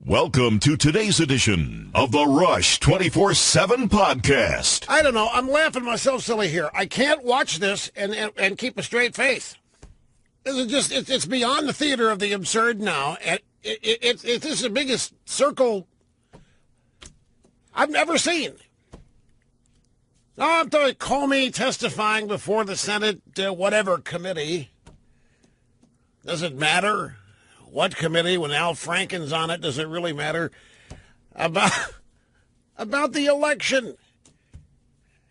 Welcome to today's edition of the Rush 24/7 podcast. I don't know. I'm laughing myself silly here. I can't watch this and keep a straight face. It's beyond the theater of the absurd now. And this is the biggest circle I've never seen. I'm talking Comey testifying before the Senate, whatever committee. Does it matter what committee? When Al Franken's on it, does it really matter about the election?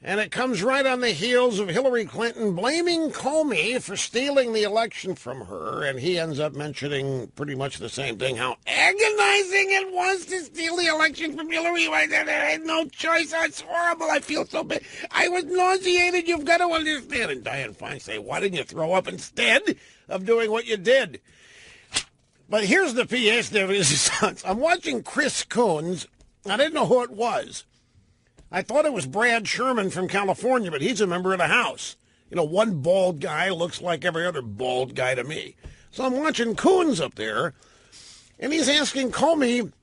And it comes right on the heels of Hillary Clinton blaming Comey for stealing the election from her, and he ends up mentioning pretty much the same thing, how agonizing it was to steal the election from Hillary. I had no choice. It's horrible. I feel so bad. I was nauseated. You've got to understand. And Dianne Feinstein, why didn't you throw up instead of doing what you did? But here's the pièce de résistance. I'm watching Chris Coons. I didn't know who it was. I thought it was Brad Sherman from California, but he's a member of the House. You know, one bald guy looks like every other bald guy to me. So I'm watching Coons up there, and he's asking Comey,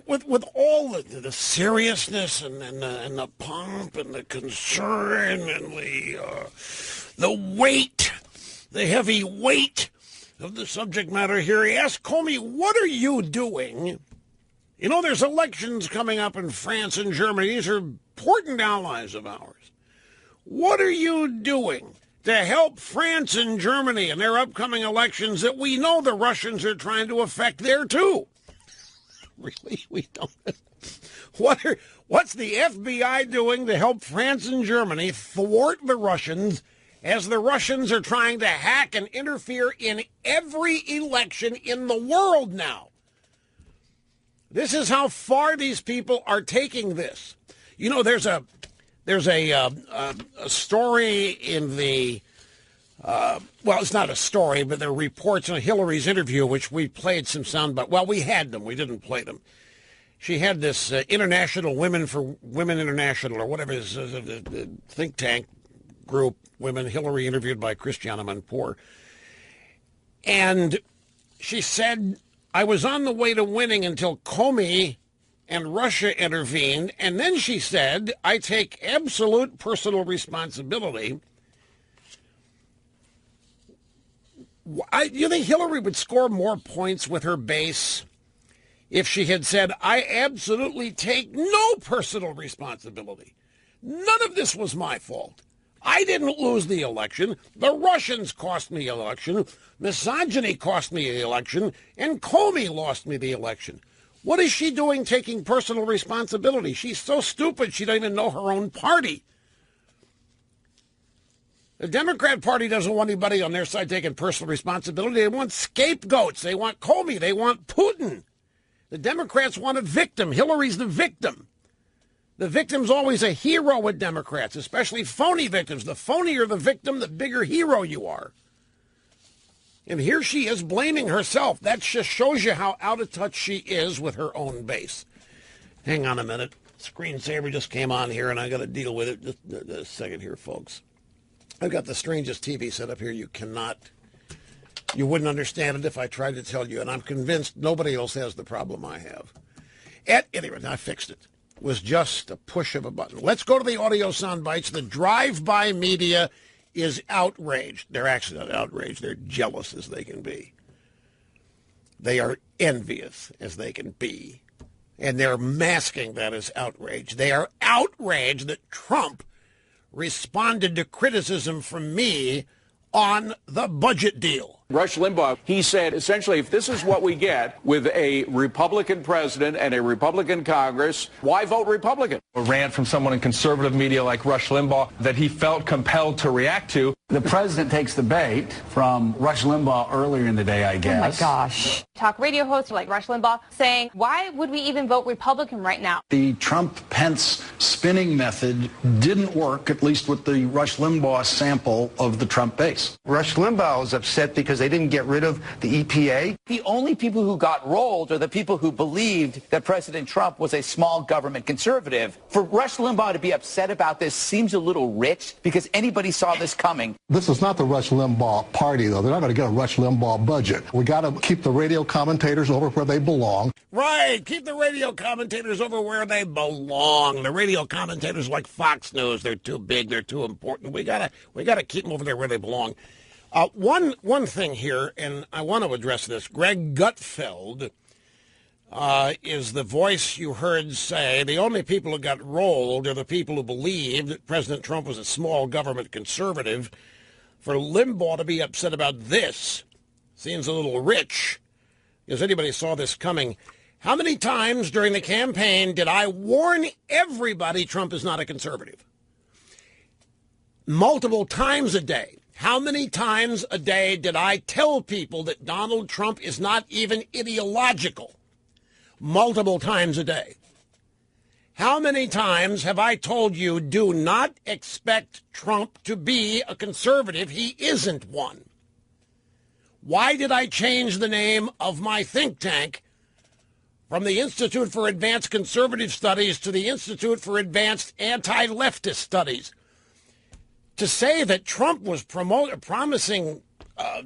with all the seriousness and the pomp and the concern and the weight, the heavy weight of the subject matter here, he asked Comey, what are you doing? You know, there's elections coming up in France and Germany. These are important allies of ours. What are you doing to help France and Germany in their upcoming elections that we know the Russians are trying to affect there, too? Really? We don't. What's the FBI doing to help France and Germany thwart the Russians as the Russians are trying to hack and interfere in every election in the world now? This is how far these people are taking this. You know, there's a story in the well, it's not a story, but there are reports on Hillary's interview, which we played some sound, but well, we had them, we didn't play them. She had this International Women for Women International, or whatever it is, the think tank group, women. Hillary interviewed by Christiana Manpour, and she said, I was on the way to winning until Comey and Russia intervened, and then she said, I take absolute personal responsibility. You think Hillary would score more points with her base if she had said, I absolutely take no personal responsibility? None of this was my fault. I didn't lose the election. The Russians cost me the election. Misogyny cost me the election. And Comey lost me the election. What is she doing taking personal responsibility? She's so stupid she doesn't even know her own party. The Democrat Party doesn't want anybody on their side taking personal responsibility. They want scapegoats. They want Comey. They want Putin. The Democrats want a victim. Hillary's the victim. The victim's always a hero with Democrats, especially phony victims. The phonier the victim, the bigger hero you are. And here she is blaming herself. That just shows you how out of touch she is with her own base. Hang on a minute. Screensaver just came on here, and I got to deal with it. Just a second here, folks. I've got the strangest TV set up here. You wouldn't understand it if I tried to tell you, and I'm convinced nobody else has the problem I have. At any rate, I fixed it. Was just a push of a button. Let's go to the audio sound bites. The drive-by media is outraged. They're actually not outraged. They're jealous as they can be. They are envious as they can be. And they're masking that as outrage. They are outraged that Trump responded to criticism from me on the budget deal. Rush Limbaugh, he said, essentially, if this is what we get with a Republican president and a Republican Congress, why vote Republican? A rant from someone in conservative media like Rush Limbaugh that he felt compelled to react to. The president takes the bait from Rush Limbaugh earlier in the day, I guess. Oh, my gosh. Talk radio hosts like Rush Limbaugh saying, why would we even vote Republican right now? The Trump-Pence spinning method didn't work, at least with the Rush Limbaugh sample of the Trump base. Rush Limbaugh is upset because they didn't get rid of the EPA. The only people who got rolled are the people who believed that President Trump was a small government conservative. For Rush Limbaugh to be upset about this seems a little rich because anybody saw this coming. This is not the Rush Limbaugh party, though. They're not going to get a Rush Limbaugh budget. We got to keep the radio commentators over where they belong. Right. Keep the radio commentators over where they belong. The radio commentators like Fox News, they're too big, they're too important. We gotta keep them over there where they belong. One thing here, and I want to address this. Greg Gutfeld is the voice you heard say the only people who got rolled are the people who believed that President Trump was a small government conservative. For Limbaugh to be upset about this seems a little rich, because anybody saw this coming. How many times during the campaign did I warn everybody Trump is not a conservative? Multiple times a day. How many times a day did I tell people that Donald Trump is not even ideological? Multiple times a day. How many times have I told you, do not expect Trump to be a conservative? He isn't one. Why did I change the name of my think tank from the Institute for Advanced Conservative Studies to the Institute for Advanced Anti-Leftist Studies? To say that Trump was promising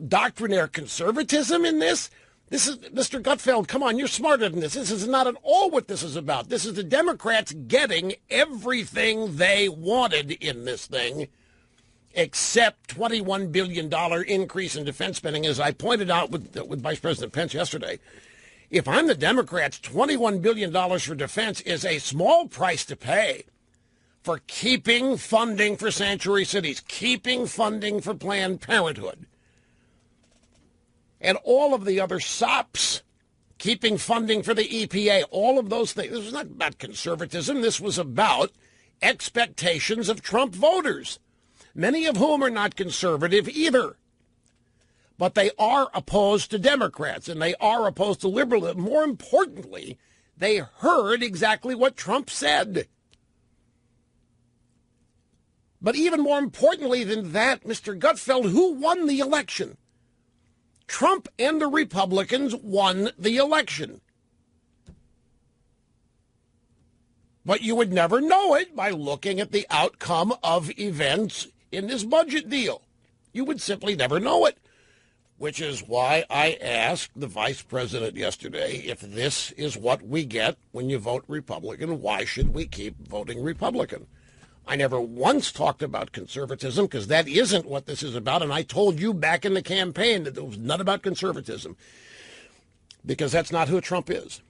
doctrinaire conservatism in this? This is, Mr. Gutfeld, come on, you're smarter than this. This is not at all what this is about. This is the Democrats getting everything they wanted in this thing, except $21 billion increase in defense spending, as I pointed out with Vice President Pence yesterday. If I'm the Democrats, $21 billion for defense is a small price to pay for keeping funding for sanctuary cities, keeping funding for Planned Parenthood, and all of the other SOPs, keeping funding for the EPA, all of those things. This was not about conservatism. This was about expectations of Trump voters, many of whom are not conservative either. But they are opposed to Democrats, and they are opposed to liberalism. More importantly, they heard exactly what Trump said. But even more importantly than that, Mr. Gutfeld, who won the election? Trump and the Republicans won the election. But you would never know it by looking at the outcome of events in this budget deal. You would simply never know it, which is why I asked the vice president yesterday, if this is what we get when you vote Republican, why should we keep voting Republican? I never once talked about conservatism, because that isn't what this is about. And I told you back in the campaign that it was not about conservatism, because that's not who Trump is.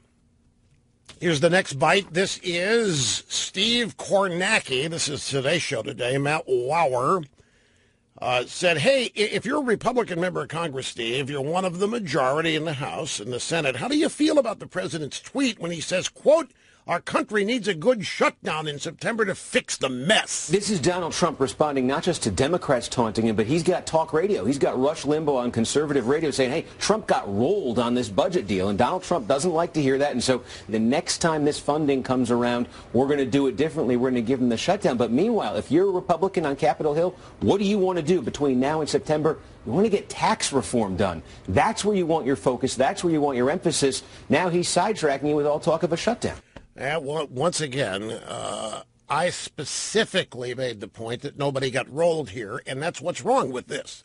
Here's the next bite. This is Steve Kornacki. This is Today's Show today. Matt Lauer said, hey, if you're a Republican member of Congress, Steve, you're one of the majority in the House and the Senate. How do you feel about the president's tweet when he says, quote, our country needs a good shutdown in September to fix the mess? This is Donald Trump responding not just to Democrats taunting him, but he's got talk radio. He's got Rush Limbaugh on conservative radio saying, hey, Trump got rolled on this budget deal, and Donald Trump doesn't like to hear that. And so the next time this funding comes around, we're going to do it differently. We're going to give him the shutdown. But meanwhile, if you're a Republican on Capitol Hill, what do you want to do between now and September? You want to get tax reform done. That's where you want your focus. That's where you want your emphasis. Now he's sidetracking you with all talk of a shutdown. Well, once again, I specifically made the point that nobody got rolled here, and that's what's wrong with this.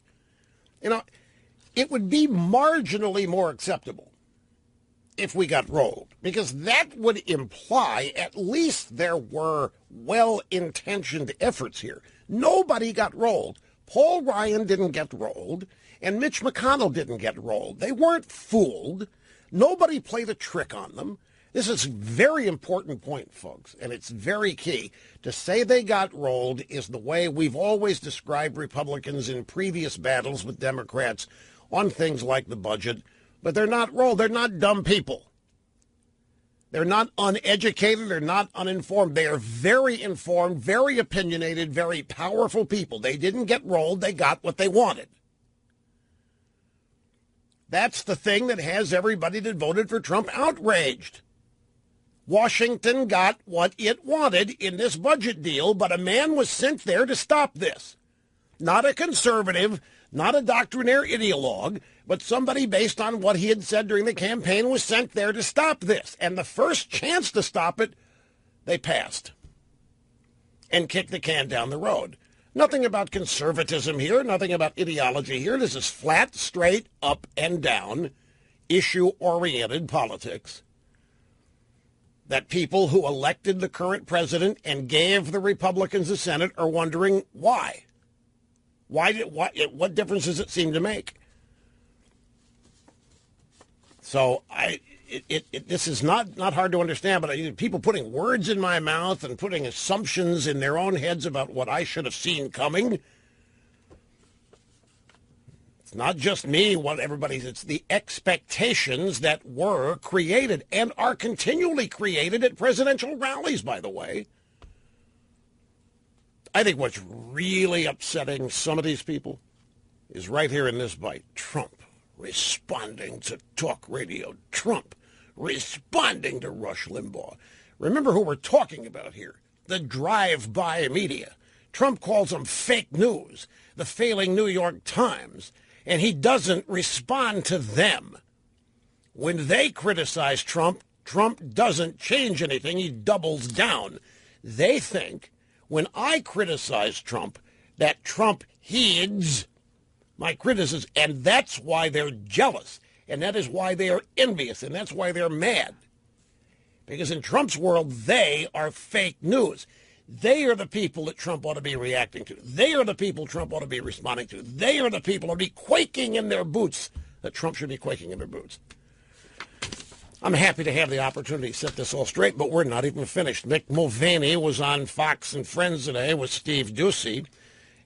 You know, it would be marginally more acceptable if we got rolled, because that would imply at least there were well-intentioned efforts here. Nobody got rolled. Paul Ryan didn't get rolled, and Mitch McConnell didn't get rolled. They weren't fooled. Nobody played a trick on them. This is a very important point, folks, and it's very key. To say they got rolled is the way we've always described Republicans in previous battles with Democrats on things like the budget, but they're not rolled. They're not dumb people. They're not uneducated. They're not uninformed. They are very informed, very opinionated, very powerful people. They didn't get rolled. They got what they wanted. That's the thing that has everybody that voted for Trump outraged. Washington got what it wanted in this budget deal, but a man was sent there to stop this. Not a conservative, not a doctrinaire ideologue, but somebody based on what he had said during the campaign was sent there to stop this. And the first chance to stop it, they passed and kicked the can down the road. Nothing about conservatism here, nothing about ideology here. This is flat, straight, up and down, issue-oriented politics that people who elected the current president and gave the Republicans the Senate are wondering why. What difference does it seem to make? So this is not hard to understand, but people putting words in my mouth and putting assumptions in their own heads about what I should have seen coming. It's not just me, it's the expectations that were created and are continually created at presidential rallies, by the way. I think what's really upsetting some of these people is right here in this bite. Trump responding to talk radio. Trump responding to Rush Limbaugh. Remember who we're talking about here. The drive-by media. Trump calls them fake news, the failing New York Times, and he doesn't respond to them. When they criticize Trump, Trump doesn't change anything. He doubles down. They think when I criticize Trump that Trump heeds my criticism, and that's why they're jealous, and that is why they are envious, and that's why they're mad. Because in Trump's world, they are fake news. They are the people that Trump ought to be reacting to. They are the people Trump ought to be responding to. They are the people who ought to be quaking in their boots that Trump should be quaking in their boots. I'm happy to have the opportunity to set this all straight, but we're not even finished. Mick Mulvaney was on Fox and Friends today with Steve Doocy.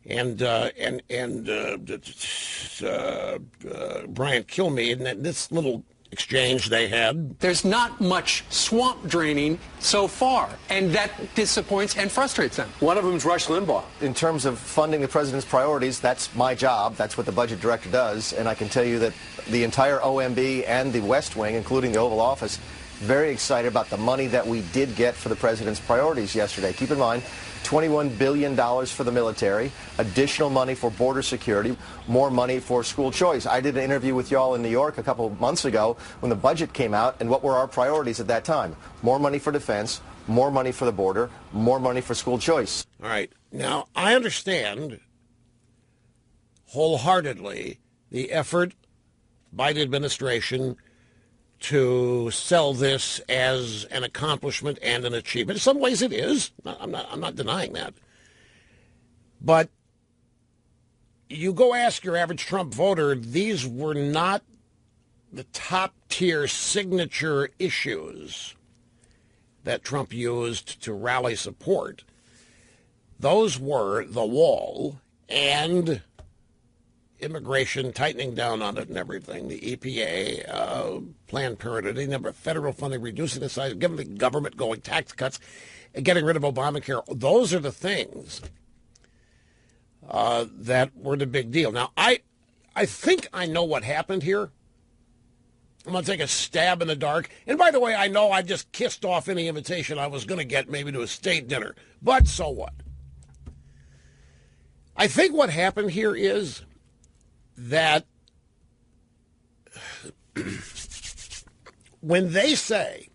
And Brian Kilmeade, and this little exchange they had. There's not much swamp draining so far, and that disappoints and frustrates them. One of them is Rush Limbaugh. In terms of funding the president's priorities, that's my job. That's what the budget director does. And I can tell you that the entire OMB and the West Wing, including the Oval Office, very excited about the money that we did get for the president's priorities yesterday. Keep in mind, $21 billion for the military, additional money for border security, more money for school choice. I did an interview with y'all in New York a couple of months ago when the budget came out, and what were our priorities at that time? More money for defense, more money for the border, more money for school choice. All right. Now, I understand wholeheartedly the effort by the administration to sell this as an accomplishment and an achievement. In some ways it is. I'm not denying that. But you go ask your average Trump voter, these were not the top-tier signature issues that Trump used to rally support. Those were the wall and immigration, tightening down on it and everything, the EPA, Planned Parenthood, number of federal funding, reducing the size, giving the government going, tax cuts, and getting rid of Obamacare. Those are the things that were the big deal. Now, I think I know what happened here. I'm going to take a stab in the dark. And by the way, I know I just kissed off any invitation I was going to get maybe to a state dinner. But so what? I think what happened here is that when they say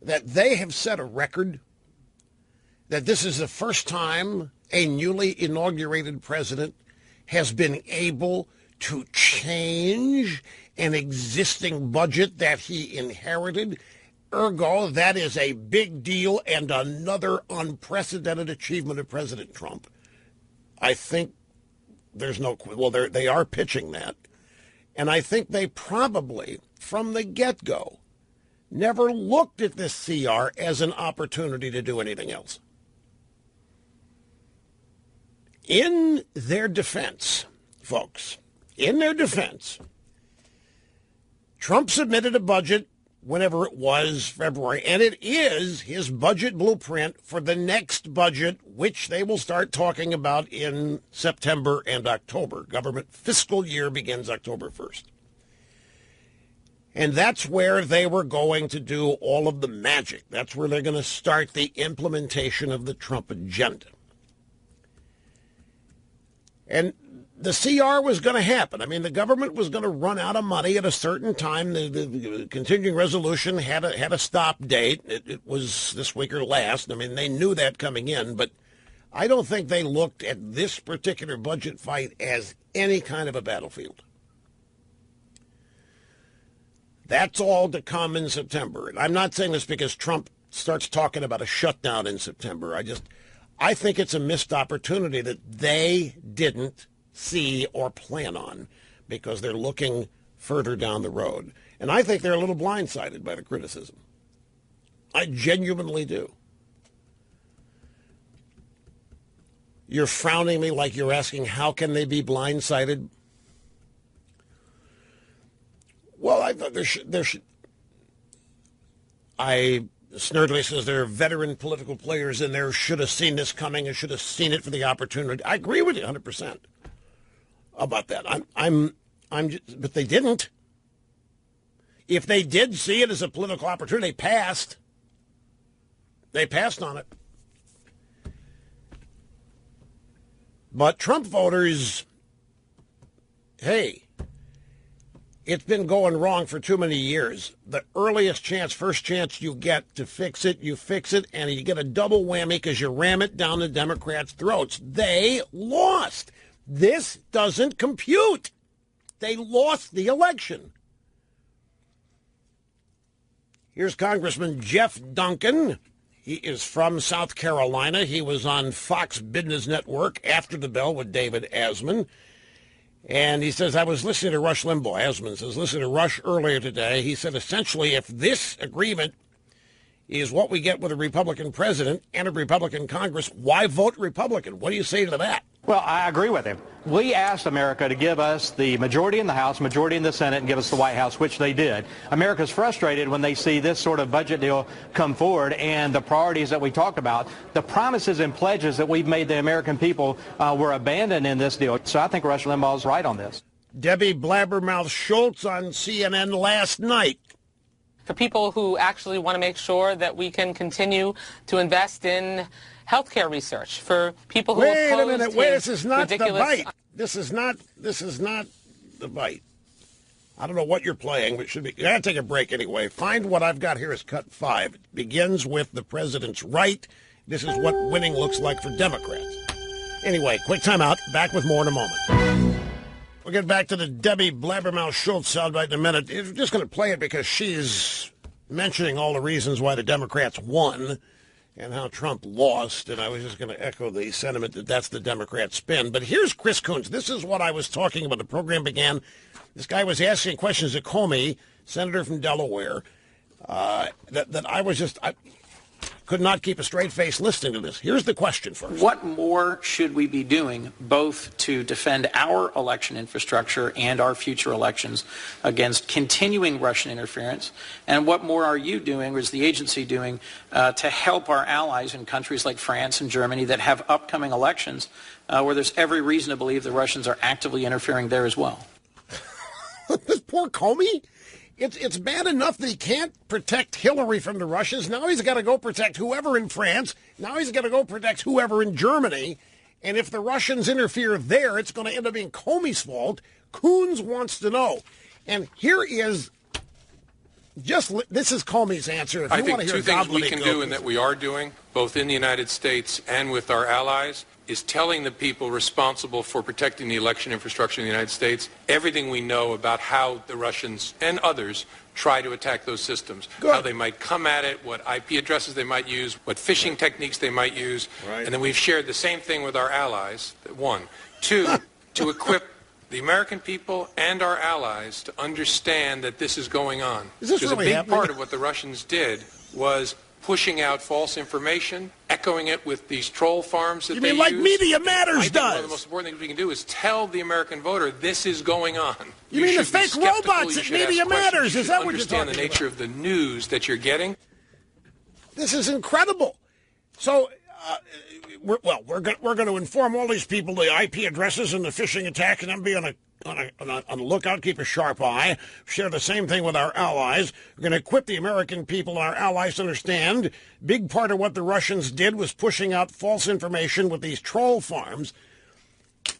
that they have set a record, that this is the first time a newly inaugurated president has been able to change an existing budget that he inherited, ergo, that is a big deal and another unprecedented achievement of President Trump. I think there's no, well, they are pitching that. And I think they probably, from the get-go, never looked at this CR as an opportunity to do anything else. In their defense, folks, in their defense, Trump submitted a budget whenever it was, February, and it is his budget blueprint for the next budget, which they will start talking about in September and October. Government fiscal year begins October 1st. And that's where they were going to do all of the magic. That's where they're going to start the implementation of the Trump agenda. And the CR was going to happen. I mean, the government was going to run out of money at a certain time. The continuing resolution had a stop date. It was this week or last. I mean, they knew that coming in, but I don't think they looked at this particular budget fight as any kind of a battlefield. That's all to come in September. And I'm not saying this because Trump starts talking about a shutdown in September. I think it's a missed opportunity that they didn't see or plan on because they're looking further down the road. And I think they're a little blindsided by the criticism. I genuinely do. You're frowning at me like you're asking, how can they be blindsided? Well, I thought there should. Snurdly says there are veteran political players in there should have seen this coming and should have seen it for the opportunity. I agree with you 100% about that. But they didn't. If they did see it as a political opportunity, they passed. They passed on it. But Trump voters, hey, it's been going wrong for too many years. The earliest chance, first chance you get to fix it, you fix it, and you get a double whammy because you ram it down the Democrats' throats. They lost. This doesn't compute. They lost the election. Here's Congressman Jeff Duncan. He is from South Carolina. He was on Fox Business Network after the bell with David Asman. And he says, I was listening to Rush Limbaugh. Asman says, listening to Rush earlier today. He said, essentially, if this agreement is what we get with a Republican president and a Republican Congress, why vote Republican? What do you say to that? Well, I agree with him. We asked America to give us the majority in the House, majority in the Senate, and give us the White House, which they did. America's frustrated when they see this sort of budget deal come forward and the priorities that we talked about. The promises and pledges that we've made the American people were abandoned in this deal. So I think Rush Limbaugh's right on this. Debbie Blabbermouth Schultz on CNN last night. For people who actually want to make sure that we can continue to invest in healthcare research, for people who wait oppose a minute, wait, this is not ridiculous... the bite. This is not the bite. I don't know what you're playing, but it should be. You gotta take a break anyway. Find what I've got here is cut 5. It begins with the president's right. This is what winning looks like for Democrats. Anyway, quick time out. Back with more in a moment. We'll get back to the Debbie Blabbermouth Schultz soundbite in a minute. We're just going to play it because she's mentioning all the reasons why the Democrats won and how Trump lost, and I was just going to echo the sentiment that that's the Democrat spin. But here's Chris Coons. This is what I was talking about. The program began. This guy was asking questions of Comey, senator from Delaware, that I could not keep a straight face listening to this. Here's the question first. What more should we be doing, both to defend our election infrastructure and our future elections against continuing Russian interference? And what more are you doing, or is the agency doing, to help our allies in countries like France and Germany that have upcoming elections where there's every reason to believe the Russians are actively interfering there as well? This poor Comey? It's bad enough that he can't protect Hillary from the Russians. Now he's got to go protect whoever in France. Now he's got to go protect whoever in Germany. And if the Russians interfere there, it's going to end up being Comey's fault. Coons wants to know. And here is this is Comey's answer. If you I think want to hear two things we can do go, and that we are doing, both in the United States and with our allies, is telling the people responsible for protecting the election infrastructure in the United States everything we know about how the Russians and others try to attack those systems, how they might come at it, what IP addresses they might use, what phishing techniques they might use. Right. And then we've shared the same thing with our allies, 1. 2, to equip the American people and our allies to understand that this is going on. Is this because really a big happening? part of what the Russians did was pushing out false information, echoing it with these troll farms that they use. You mean like Media Matters I think does? one of the most important things we can do is tell the American voter this is going on. You mean the fake robots at Media Matters? Is that what you're talking about? Understand the nature of the news that you're getting. This is incredible. So, we're going to inform all these people the IP addresses and the phishing attack, and then be on the lookout, keep a sharp eye, share the same thing with our allies. We're going to equip the American people and our allies to understand. Big part of what the Russians did was pushing out false information with these troll farms.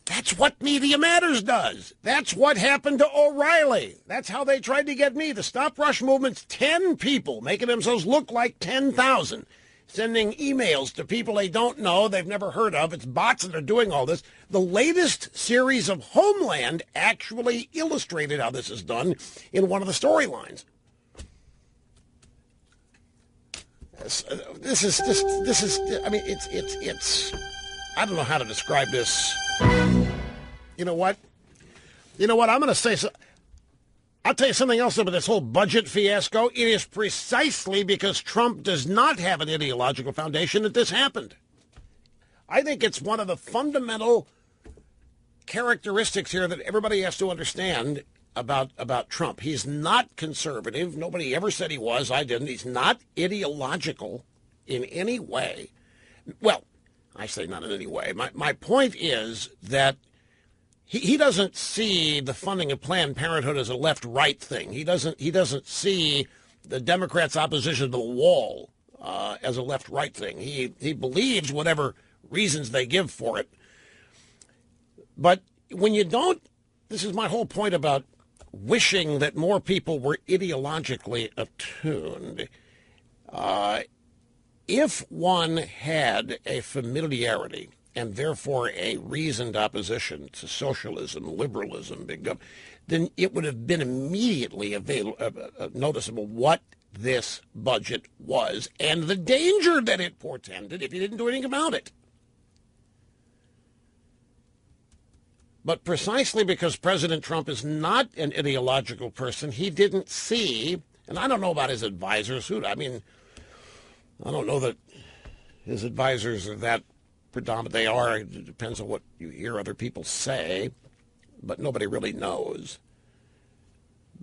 That's what Media Matters does. That's what happened to O'Reilly. That's how they tried to get me. The Stop Rush movement's 10 people making themselves look like 10,000. sending emails to people they don't know, they've never heard of. It's bots that are doing all this. The latest series of Homeland actually illustrated how this is done in one of the storylines. This is, I mean, it's, I don't know how to describe this. You know what? I'm going to say so. I'll tell you something else about this whole budget fiasco. It is precisely because Trump does not have an ideological foundation that this happened. I think it's one of the fundamental characteristics here that everybody has to understand about Trump. He's not conservative. Nobody ever said he was. I didn't. He's not ideological in any way. Well, I say not in any way. My point is that he doesn't see the funding of Planned Parenthood as a left-right thing. He doesn't see the Democrats' opposition to the wall as a left-right thing. He believes whatever reasons they give for it. But when you don't, this is my whole point about wishing that more people were ideologically attuned. If one had a familiarity and therefore a reasoned opposition to socialism, liberalism, big government, then it would have been immediately noticeable what this budget was and the danger that it portended if you didn't do anything about it. But precisely because President Trump is not an ideological person, he didn't see, and I don't know about his advisors. I don't know that his advisors are that predominant. They are. It depends on what you hear other people say, but nobody really knows.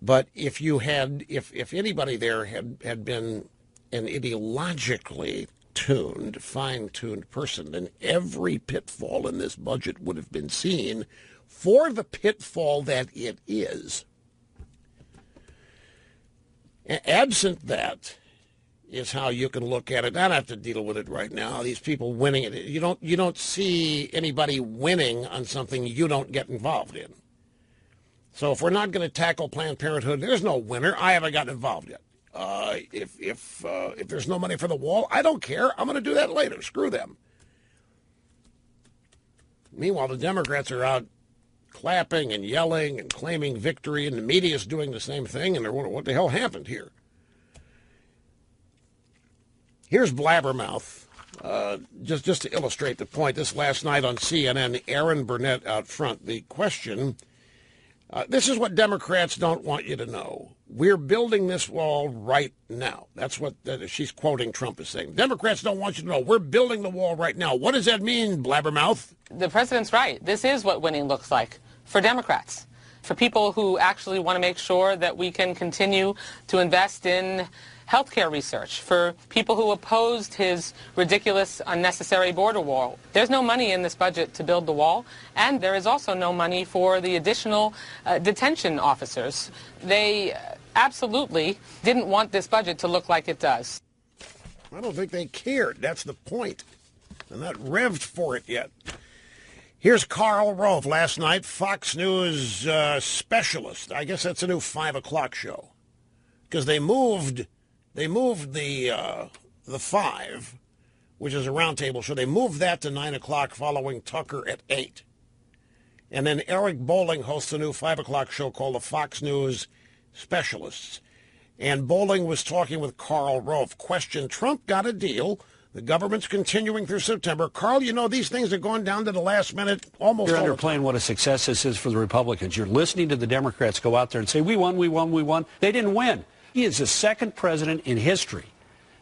But if anybody there had been an ideologically tuned, fine-tuned person, then every pitfall in this budget would have been seen for the pitfall that it is. Absent that is how you can look at it. I don't have to deal with it right now. These people winning it. You don't see anybody winning on something you don't get involved in. So if we're not going to tackle Planned Parenthood, there's no winner. I haven't gotten involved yet. If there's no money for the wall, I don't care. I'm going to do that later. Screw them. Meanwhile, the Democrats are out clapping and yelling and claiming victory, and the media is doing the same thing, and they're wondering what the hell happened here. Here's Blabbermouth, just to illustrate the point. This last night on CNN, Aaron Burnett out front. The question, this is what Democrats don't want you to know. We're building this wall right now. That's what she's quoting Trump is saying. Democrats don't want you to know. We're building the wall right now. What does that mean, Blabbermouth? The president's right. This is what winning looks like for Democrats, for people who actually want to make sure that we can continue to invest in healthcare research, for people who opposed his ridiculous, unnecessary border wall. There's no money in this budget to build the wall, and there is also no money for the additional detention officers. They absolutely didn't want this budget to look like it does. I don't think they cared. That's the point. They're not revved for it yet. Here's Karl Rove last night, Fox News specialist. I guess that's a new 5 o'clock show, because they moved the 5, which is a roundtable show. They moved that to 9 o'clock, following Tucker at 8. And then Eric Bolling hosts a new 5 o'clock show called the Fox News Specialists. And Bolling was talking with Karl Rove. Question: Trump got a deal. The government's continuing through September. Carl, these things are going down to the last minute almost You're all underplaying what a success this is for the Republicans. You're listening to the Democrats go out there and say, we won, we won, we won. They didn't win. He is the second president in history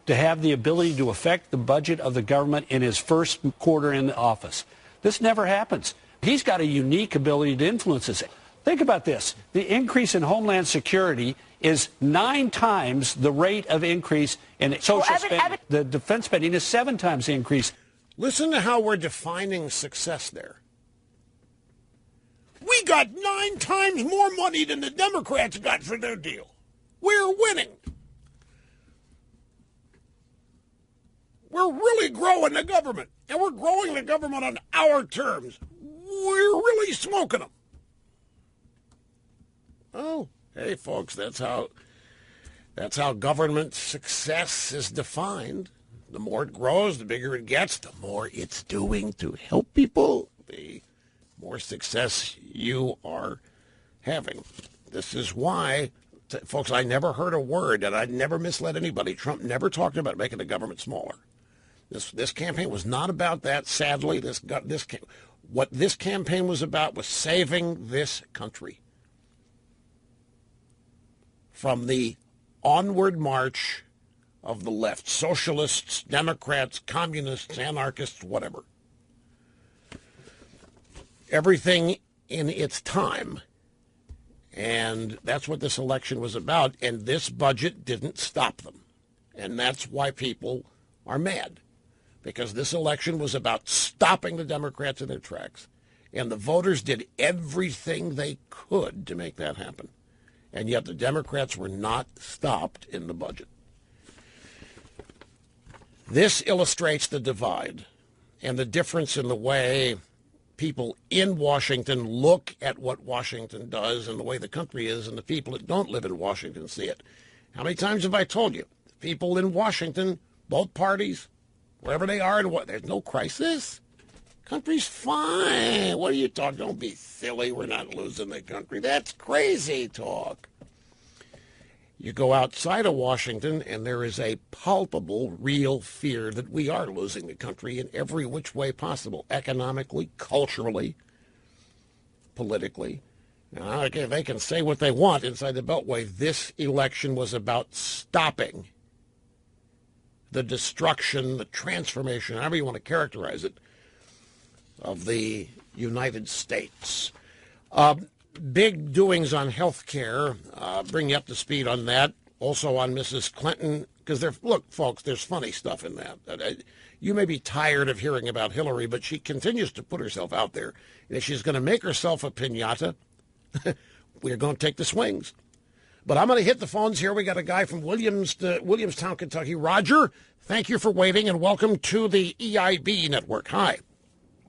to have the ability to affect the budget of the government in his first quarter in office. This never happens. He's got a unique ability to influence this. Think about this. The increase in Homeland Security is 9 times the rate of increase in social spending. The defense spending is 7 times the increase. Listen to how we're defining success there. We got 9 times more money than the Democrats got for their deal. We're winning. We're really growing the government, and we're growing the government on our terms. We're really smoking them. Oh, hey, folks, that's how government success is defined. The more it grows, the bigger it gets, the more it's doing to help people, the more success you are having. This is why, folks, I never heard a word, and I never misled anybody. Trump never talked about making the government smaller. This campaign was not about that. Sadly, what this campaign was about was saving this country from the onward march of the left, socialists, Democrats, communists, anarchists, whatever. Everything in its time. And that's what this election was about. And this budget didn't stop them. And that's why people are mad. Because this election was about stopping the Democrats in their tracks. And the voters did everything they could to make that happen. And yet the Democrats were not stopped in the budget. This illustrates the divide and the difference in the way people in Washington look at what Washington does and the way the country is, and the people that don't live in Washington see it. How many times have I told you? The people in Washington, both parties, wherever they are, there's no crisis. Country's fine. What are you talking? Don't be silly. We're not losing the country. That's crazy talk. You go outside of Washington, and there is a palpable, real fear that we are losing the country in every which way possible, economically, culturally, politically. Now, again, they can say what they want inside the Beltway. This election was about stopping the destruction, the transformation, however you want to characterize it, of the United States. Big doings on health care. Bring you up to speed on that. Also on Mrs. Clinton, because look, folks, there's funny stuff in that. You may be tired of hearing about Hillary, but she continues to put herself out there. And if she's going to make herself a piñata, we're going to take the swings. But I'm going to hit the phones here. We got a guy from Williamstown, Kentucky. Roger, thank you for waiting, and welcome to the EIB network. Hi.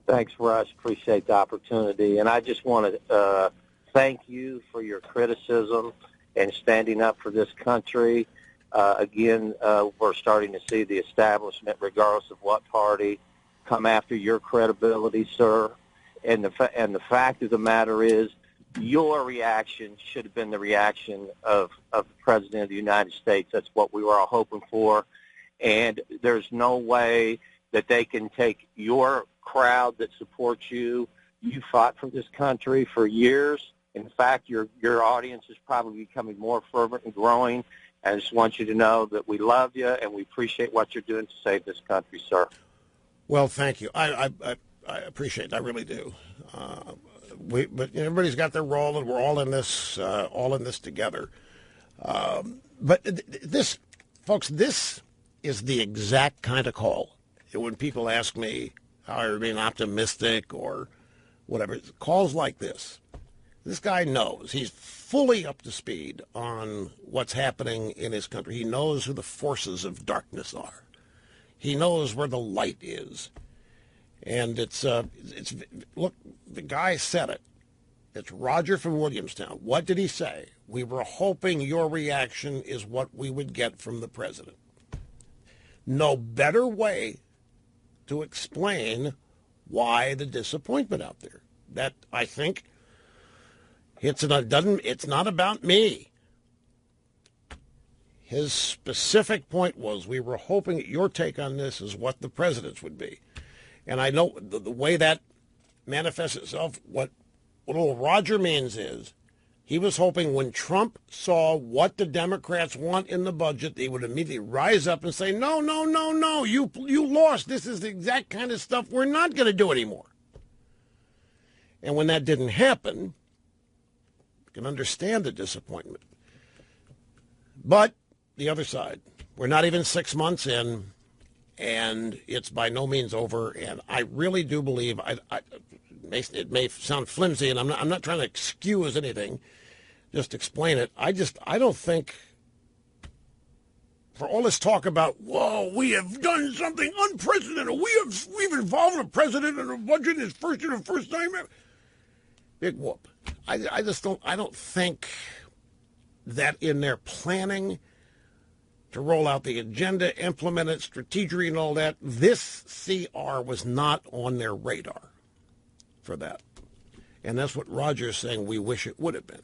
Thanks, Rush. Appreciate the opportunity. And I just want to thank you for your criticism and standing up for this country. Again, we're starting to see the establishment, regardless of what party, come after your credibility, sir. And the fact of the matter is, your reaction should have been the reaction of the President of the United States. That's what we were all hoping for. And there's no way that they can take your crowd that supports you. You fought for this country for years. In fact, your audience is probably becoming more fervent and growing. I just want you to know that we love you and we appreciate what you're doing to save this country, sir. Well, thank you. I appreciate it. I really do. But everybody's got their role, and we're all in this together. But this, folks, this is the exact kind of call. When people ask me how I'm being optimistic or whatever, calls like this. This guy knows. He's fully up to speed on what's happening in his country. He knows who the forces of darkness are. He knows where the light is. And it's look, the guy said it. It's Roger from Williamstown. What did he say? We were hoping your reaction is what we would get from the president. No better way to explain why the disappointment out there. That, I think, it's not about me. His specific point was, we were hoping that your take on this is what the president's would be. And I know the way that manifests itself, what old Roger means is, he was hoping when Trump saw what the Democrats want in the budget, they would immediately rise up and say, no, you lost. This is the exact kind of stuff we're not going to do anymore. And when that didn't happen, you can understand the disappointment. But the other side, we're not even 6 months in, and it's by no means over. And I really do believe, it may sound flimsy, and I'm not trying to excuse anything, just explain it. I don't think, for all this talk about, whoa, we have done something unprecedented. We've involved a president in a budget his first time ever. Big whoop. I don't think that in their planning, to roll out the agenda, implement it, strategy and all that. This CR was not on their radar for that. And that's what Roger's saying we wish it would have been.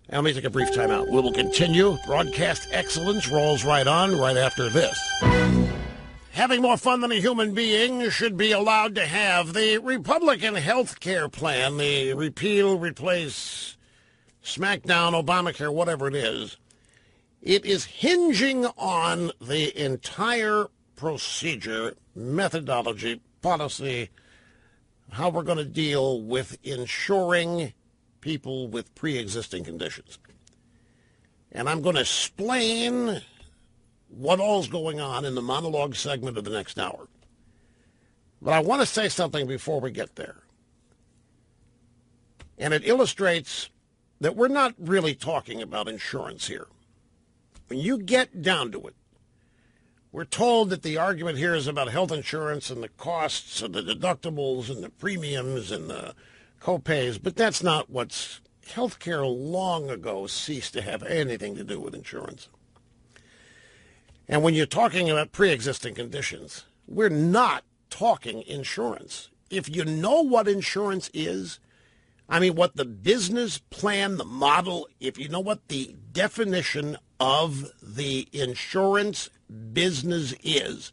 Now, let me take a brief time out. We will continue. Broadcast excellence rolls right on right after this. Having more fun than a human being should be allowed to have. The Republican health care plan, the repeal, replace, smackdown, Obamacare, whatever it is hinging on the entire procedure, methodology, policy, how we're going to deal with insuring people with pre-existing conditions. And I'm going to explain what all's going on in the monologue segment of the next hour. But I want to say something before we get there. And it illustrates that we're not really talking about insurance here. When you get down to it, we're told that the argument here is about health insurance and the costs and the deductibles and the premiums and the co-pays, but that's not what's... Healthcare long ago ceased to have anything to do with insurance. And when you're talking about pre-existing conditions, we're not talking insurance. If you know what insurance is, I mean, what the business plan, the model, if you know what the definition of the insurance business is,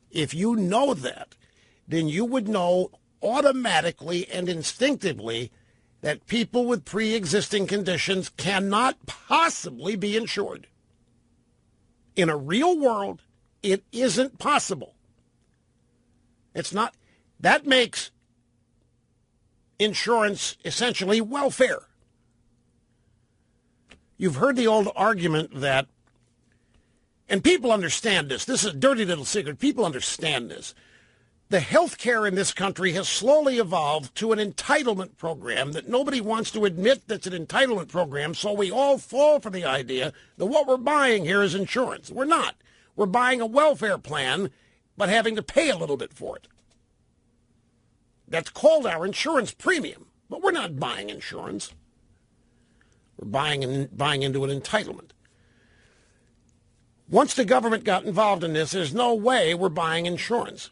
if you know that, then you would know automatically and instinctively that people with pre-existing conditions cannot possibly be insured. In a real world, it isn't possible. It's not. That makes insurance essentially welfare. You've heard the old argument that, and people understand this. This is a dirty little secret. People understand this. The health care in this country has slowly evolved to an entitlement program that nobody wants to admit that's an entitlement program, so we all fall for the idea that what we're buying here is insurance. We're not. We're buying a welfare plan, but having to pay a little bit for it. That's called our insurance premium, but we're not buying insurance. We're buying into an entitlement. Once the government got involved in this, there's no way we're buying insurance.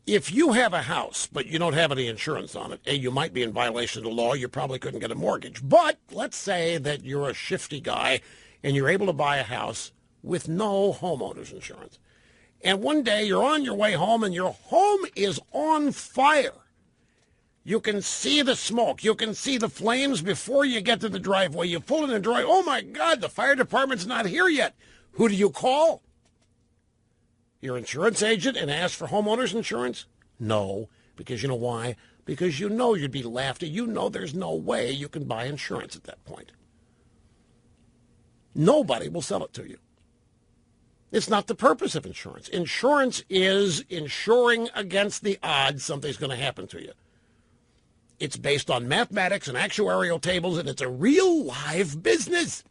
If you have a house, but you don't have any insurance on it, you might be in violation of the law. You probably couldn't get a mortgage. But let's say that you're a shifty guy and you're able to buy a house with no homeowner's insurance. And one day you're on your way home and your home is on fire. You can see the smoke. You can see the flames before you get to the driveway. You pull in the driveway. Oh, my God, the fire department's not here yet. Who do you call? Your insurance agent and ask for homeowner's insurance? No, because you know why? Because you know you'd be laughed at. You know there's no way you can buy insurance at that point. Nobody will sell it to you. It's not the purpose of insurance. Insurance is insuring against the odds something's going to happen to you. It's based on mathematics and actuarial tables, and it's a real live business.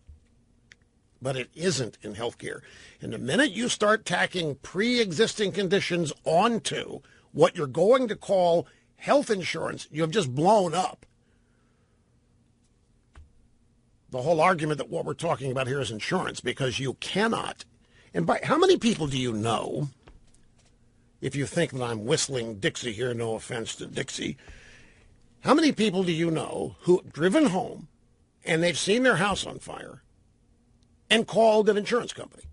But it isn't in healthcare. And the minute you start tacking pre-existing conditions onto what you're going to call health insurance, you have just blown up the whole argument that what we're talking about here is insurance, because you cannot. And by how many people do you know, if you think that I'm whistling Dixie here, no offense to Dixie, how many people do you know who have driven home and they've seen their house on fire and called an insurance company?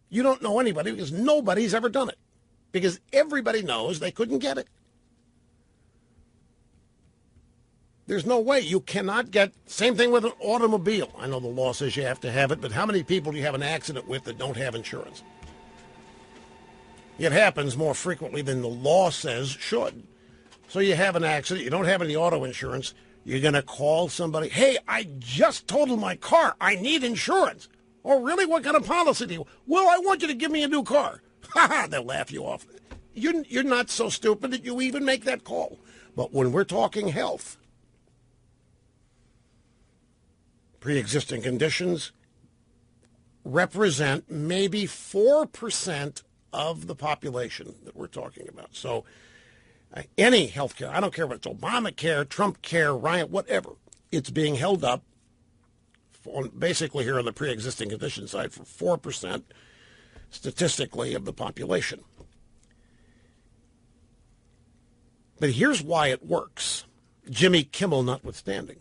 You don't know anybody because nobody's ever done it, because everybody knows they couldn't get it. There's no way. You cannot get, same thing with an automobile. I know the law says you have to have it, but how many people do you have an accident with that don't have insurance? It happens more frequently than the law says should. So you have an accident, you don't have any auto insurance, you're going to call somebody, hey, I just totaled my car, I need insurance. Oh, really? What kind of policy do you? Well, I want you to give me a new car. Ha ha, they'll laugh you off. You're not so stupid that you even make that call. But when we're talking health, pre-existing conditions represent maybe 4% of the population that we're talking about. So any health care, I don't care if it's Obamacare, Trump care, Ryan, whatever, it's being held up basically here on the pre-existing condition side for 4% statistically of the population. But here's why it works, Jimmy Kimmel notwithstanding.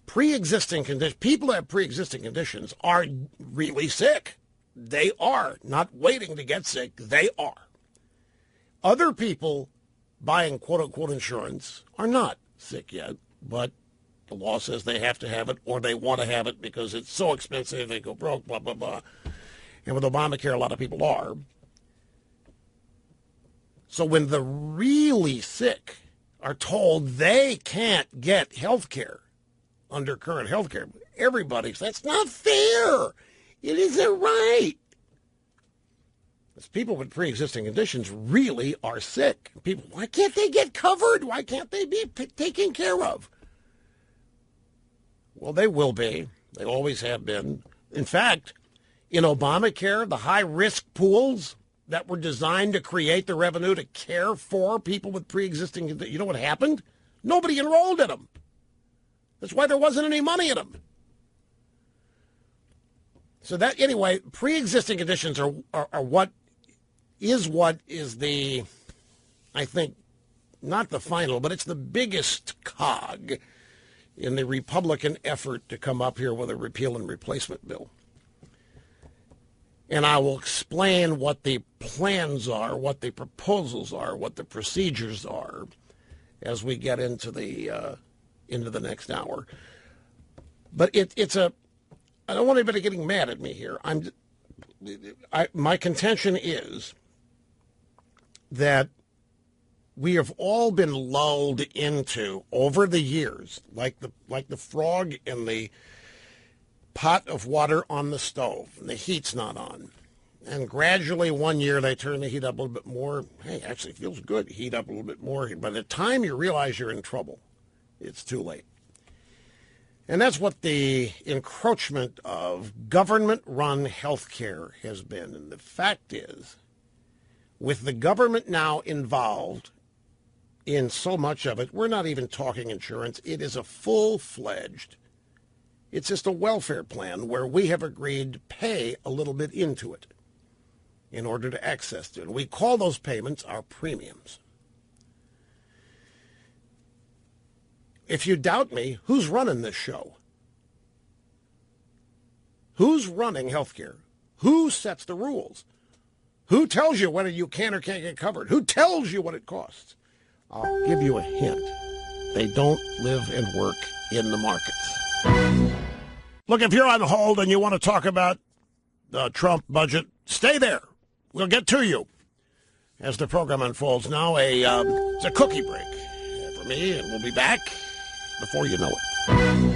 Pre-existing conditions, people that have pre-existing conditions are really sick. They are not waiting to get sick. They are. Other people buying quote-unquote insurance are not sick yet, but the law says they have to have it or they want to have it because it's so expensive they go broke, blah, blah, blah. And with Obamacare, a lot of people are. So when the really sick are told they can't get health care under current health care, that's not fair. It isn't right. Because people with pre-existing conditions really are sick. People, why can't they get covered? Why can't they be taken care of? Well, they will be. They always have been. In fact, in Obamacare, the high-risk pools that were designed to create the revenue to care for people with pre-existing conditions, you know what happened? Nobody enrolled in them. That's why there wasn't any money in them. So that, anyway, pre-existing conditions are what is the, I think, not the final, but it's the biggest cog in the Republican effort to come up here with a repeal and replacement bill. And I will explain what the plans are, what the proposals are, what the procedures are as we get into the next hour. But I don't want anybody getting mad at me here. My contention is that we have all been lulled into over the years, like the frog in the pot of water on the stove, and the heat's not on. And gradually one year they turn the heat up a little bit more. Hey, actually it feels good. Heat up a little bit more. By the time you realize you're in trouble, it's too late. And that's what the encroachment of government-run health care has been. And the fact is, with the government now involved in so much of it, we're not even talking insurance. It is a full-fledged, it's just a welfare plan where we have agreed to pay a little bit into it in order to access it. And we call those payments our premiums. If you doubt me, who's running this show? Who's running healthcare? Who sets the rules? Who tells you whether you can or can't get covered? Who tells you what it costs? I'll give you a hint. They don't live and work in the markets. Look, if you're on hold and you want to talk about the Trump budget, stay there. We'll get to you as the program unfolds. Now, it's a cookie break for me, and we'll be back before you know it.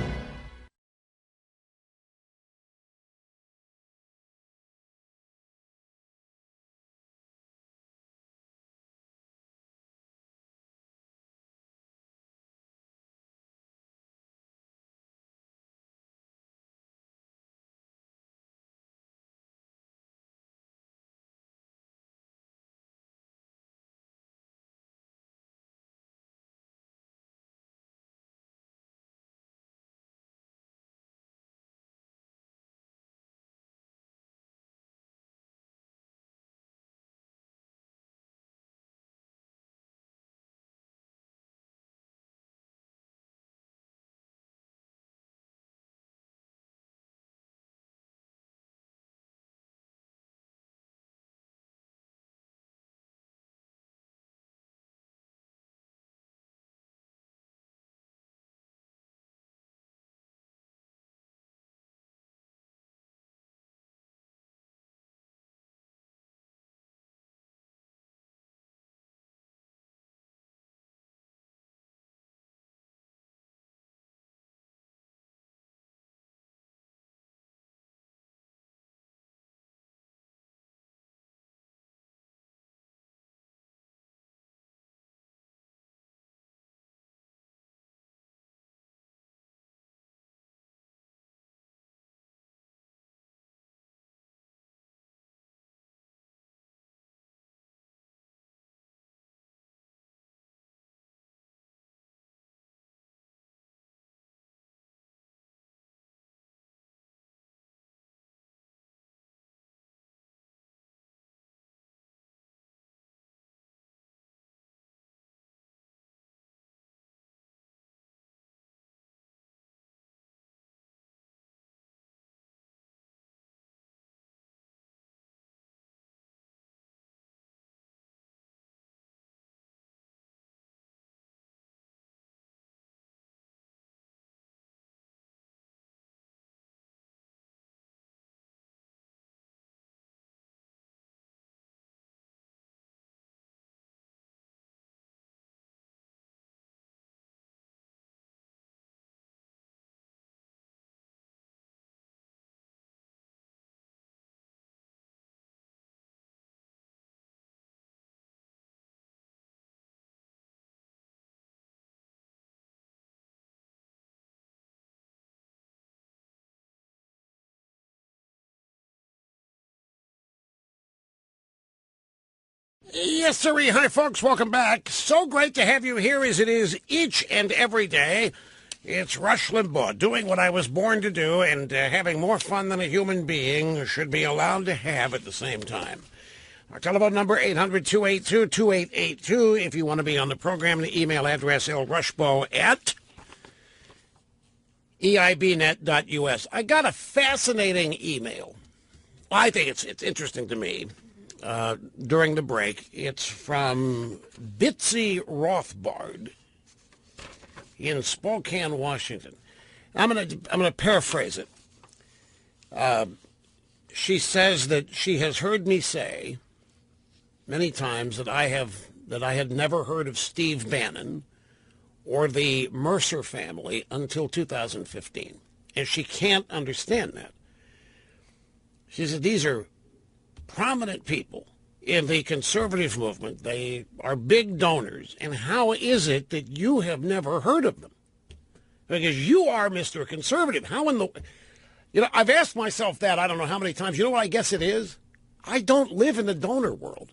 Yes, sir. Hi, folks. Welcome back. So great to have you here as it is each and every day. It's Rush Limbaugh doing what I was born to do and having more fun than a human being should be allowed to have at the same time. Our telephone number, 800-282-2882. If you want to be on the program, the email address, lrushbo@eibnet.us. I got a fascinating email. I think it's interesting to me. During the break, it's from Bitsy Rothbard in Spokane, Washington. I'm gonna paraphrase it. She says that she has heard me say many times that I had never heard of Steve Bannon or the Mercer family until 2015, and she can't understand that. She said these are prominent people in the conservative movement. They are big donors. And how is it that you have never heard of them? Because you are Mr. Conservative. How in the... I've asked myself that I don't know how many times. You know what I guess it is? I don't live in the donor world.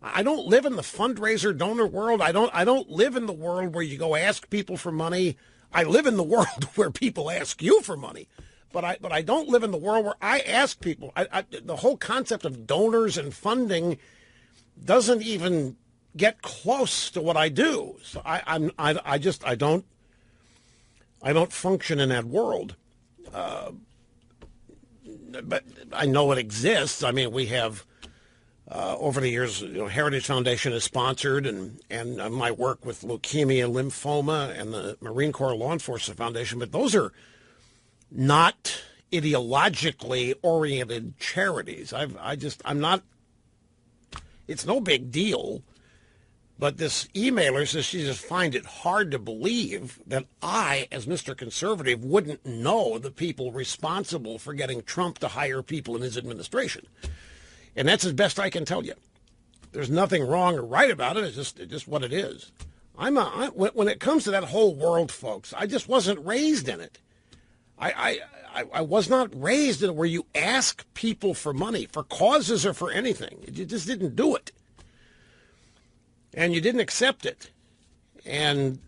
I don't live in the fundraiser donor world. I don't live in the world where you go ask people for money. I live in the world where people ask you for money. But I don't live in the world where I ask people. The whole concept of donors and funding doesn't even get close to what I do. So I don't function in that world. But I know it exists. I mean, we have over the years, Heritage Foundation has sponsored and my work with leukemia, lymphoma, and the Marine Corps Law Enforcement Foundation. But those are not ideologically oriented charities. I'm not, it's no big deal, but this emailer says she just finds it hard to believe that I, as Mr. Conservative, wouldn't know the people responsible for getting Trump to hire people in his administration. And that's as best I can tell you. There's nothing wrong or right about it. It's just what it is. When it comes to that whole world, folks, I just wasn't raised in it. I was not raised in it where you ask people for money, for causes or for anything. You just didn't do it. And you didn't accept it. And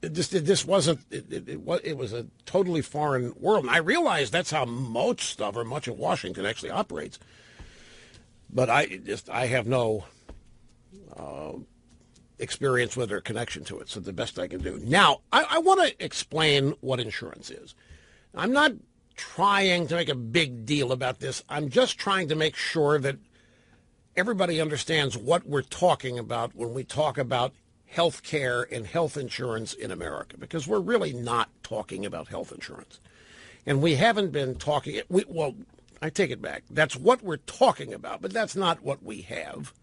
it was a totally foreign world. And I realize that's how much of Washington actually operates. But I have no experience with or connection to it, so the best I can do. Now, I want to explain what insurance is. I'm not trying to make a big deal about this. I'm just trying to make sure that everybody understands what we're talking about when we talk about health care and health insurance in America, because we're really not talking about health insurance. And we haven't been talking, well, I take it back. That's what we're talking about, but that's not what we have.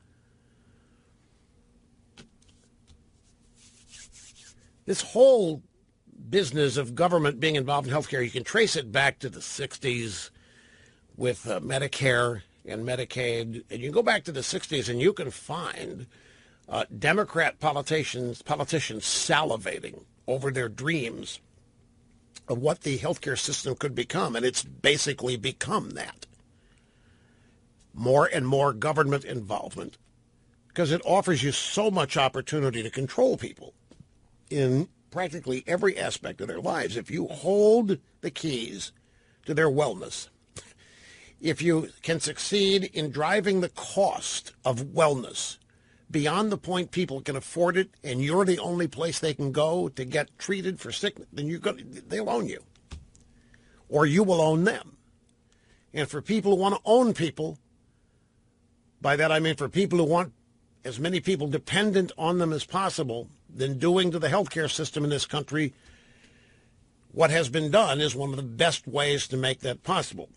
This whole business of government being involved in health care, you can trace it back to the 60s with Medicare and Medicaid. And you can go back to the 60s and you can find Democrat politicians salivating over their dreams of what the healthcare system could become. And it's basically become that. More and more government involvement, because it offers you so much opportunity to control people in practically every aspect of their lives. If you hold the keys to their wellness, if you can succeed in driving the cost of wellness beyond the point people can afford it, and you're the only place they can go to get treated for sickness, then they'll own you, or you will own them. And for people who want to own people, by that I mean for people who want as many people dependent on them as possible, then doing to the healthcare system in this country what has been done is one of the best ways to make that possible.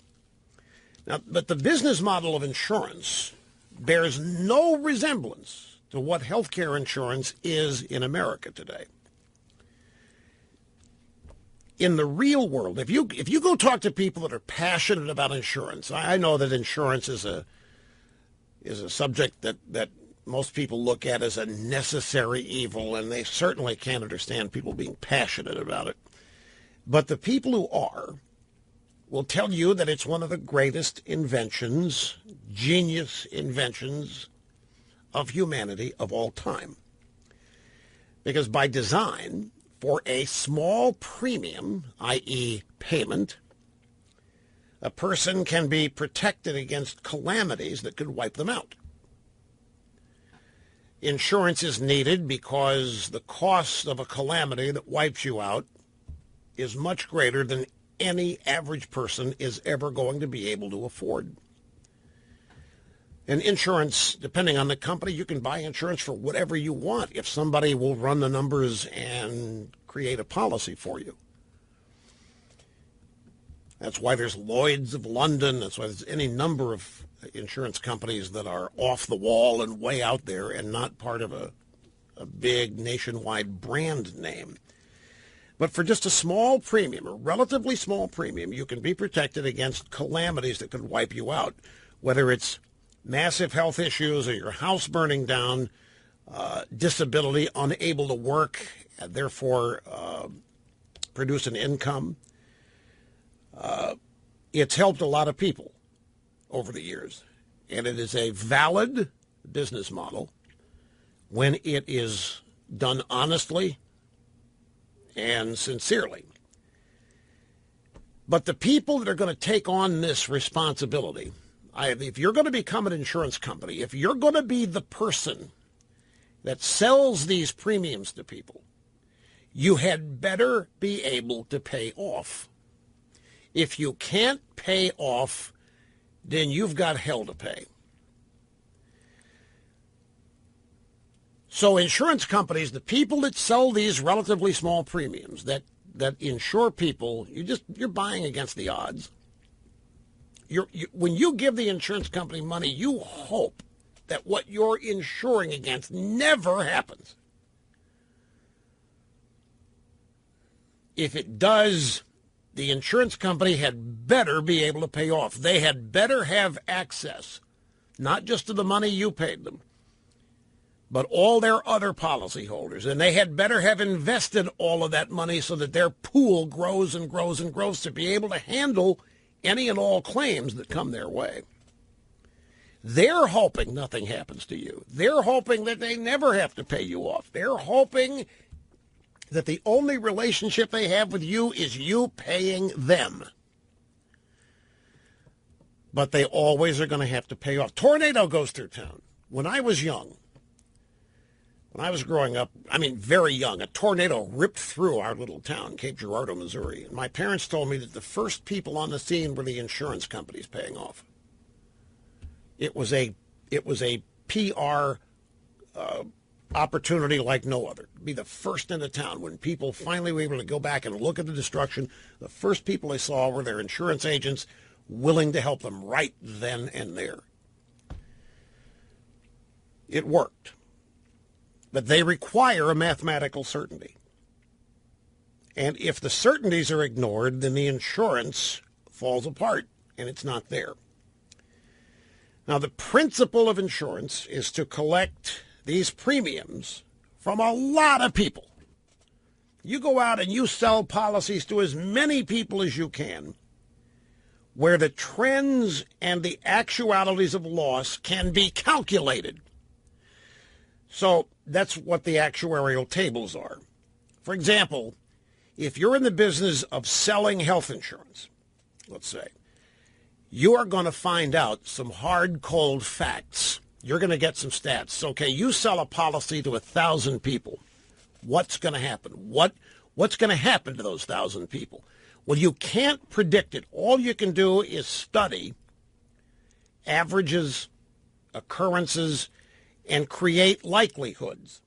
Now, but the business model of insurance bears no resemblance to what healthcare insurance is in America today. In the real world, if you go talk to people that are passionate about insurance, I know that insurance is a subject that most people look at as a necessary evil, and they certainly can't understand people being passionate about it. But the people who are, will tell you that it's one of the greatest inventions, genius inventions of humanity of all time. Because by design, for a small premium, i.e. payment, a person can be protected against calamities that could wipe them out. Insurance is needed because the cost of a calamity that wipes you out is much greater than any average person is ever going to be able to afford. And insurance, depending on the company, you can buy insurance for whatever you want if somebody will run the numbers and create a policy for you. That's why there's Lloyd's of London. That's why there's any number of insurance companies that are off the wall and way out there and not part of a big nationwide brand name. But for just a small premium, a relatively small premium, you can be protected against calamities that could wipe you out, whether it's massive health issues or your house burning down, disability, unable to work, and therefore produce an income. It's helped a lot of people over the years, and it is a valid business model when it is done honestly and sincerely. But the people that are going to take on this responsibility, if you're going to become an insurance company, if you're going to be the person that sells these premiums to people, you had better be able to pay off. If you can't pay off, then you've got hell to pay. So insurance companies, the people that sell these relatively small premiums that insure people, you're buying against the odds. When you give the insurance company money, you hope that what you're insuring against never happens. If it does, the insurance company had better be able to pay off. They had better have access, not just to the money you paid them, but all their other policyholders. And they had better have invested all of that money so that their pool grows and grows and grows to be able to handle any and all claims that come their way. They're hoping nothing happens to you. They're hoping that they never have to pay you off. They're hoping that the only relationship they have with you is you paying them. But they always are going to have to pay off. Tornado goes through town. When I was young, when I was growing up, very young, a tornado ripped through our little town, Cape Girardeau, Missouri. And my parents told me that the first people on the scene were the insurance companies paying off. It was a PR opportunity like no other. Be the first in the town. When people finally were able to go back and look at the destruction, the first people they saw were their insurance agents willing to help them right then and there. It worked. But they require a mathematical certainty. And if the certainties are ignored, then the insurance falls apart and it's not there. Now, the principle of insurance is to collect these premiums from a lot of people. You go out and you sell policies to as many people as you can, where the trends and the actualities of loss can be calculated. So that's what the actuarial tables are. For example, if you're in the business of selling health insurance, let's say, you are going to find out some hard, cold facts. You're going to get some stats. Okay, you sell a policy to 1,000 people. What's going to happen? What's going to happen to those 1,000 people? Well, you can't predict it. All you can do is study averages, occurrences, and create likelihoods.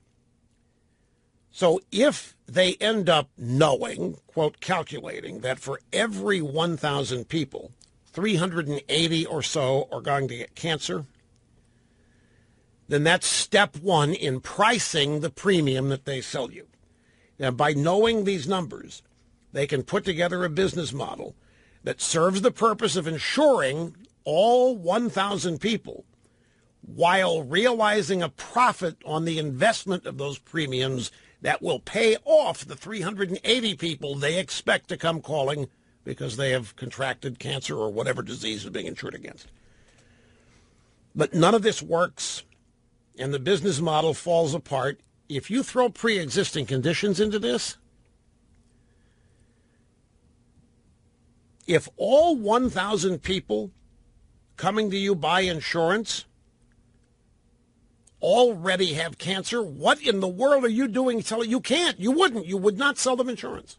So if they end up knowing, quote, calculating, that for every 1,000 people, 380 or so are going to get cancer, then that's step one in pricing the premium that they sell you. Now, by knowing these numbers, they can put together a business model that serves the purpose of insuring all 1,000 people while realizing a profit on the investment of those premiums that will pay off the 380 people they expect to come calling because they have contracted cancer or whatever disease is being insured against. But none of this works, and the business model falls apart. If you throw pre-existing conditions into this, if all 1,000 people coming to you buy insurance already have cancer, what in the world are you doing telling you can't? You would not sell them insurance.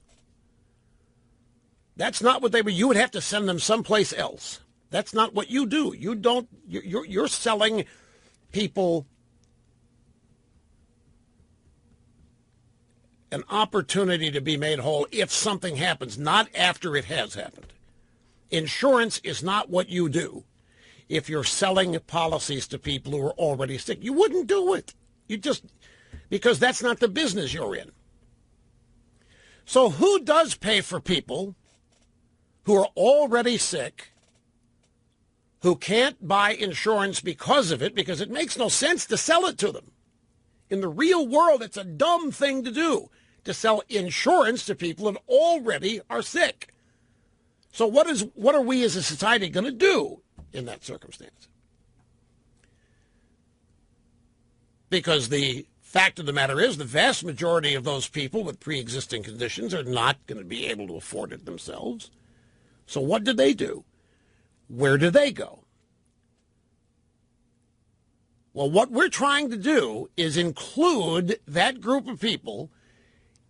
That's not what they would. You would have to send them someplace else. That's not what you do. You don't. You're selling people an opportunity to be made whole if something happens, not after it has happened. Insurance is not what you do. If you're selling policies to people who are already sick, you wouldn't do it. You just, because that's not the business you're in. So who does pay for people who are already sick, who can't buy insurance because of it, because it makes no sense to sell it to them? In the real world, it's a dumb thing to do, to sell insurance to people that already are sick. So what are we as a society going to do in that circumstance? Because the fact of the matter is the vast majority of those people with pre-existing conditions are not going to be able to afford it themselves. So what do they do? Where do they go? Well, what we're trying to do is include that group of people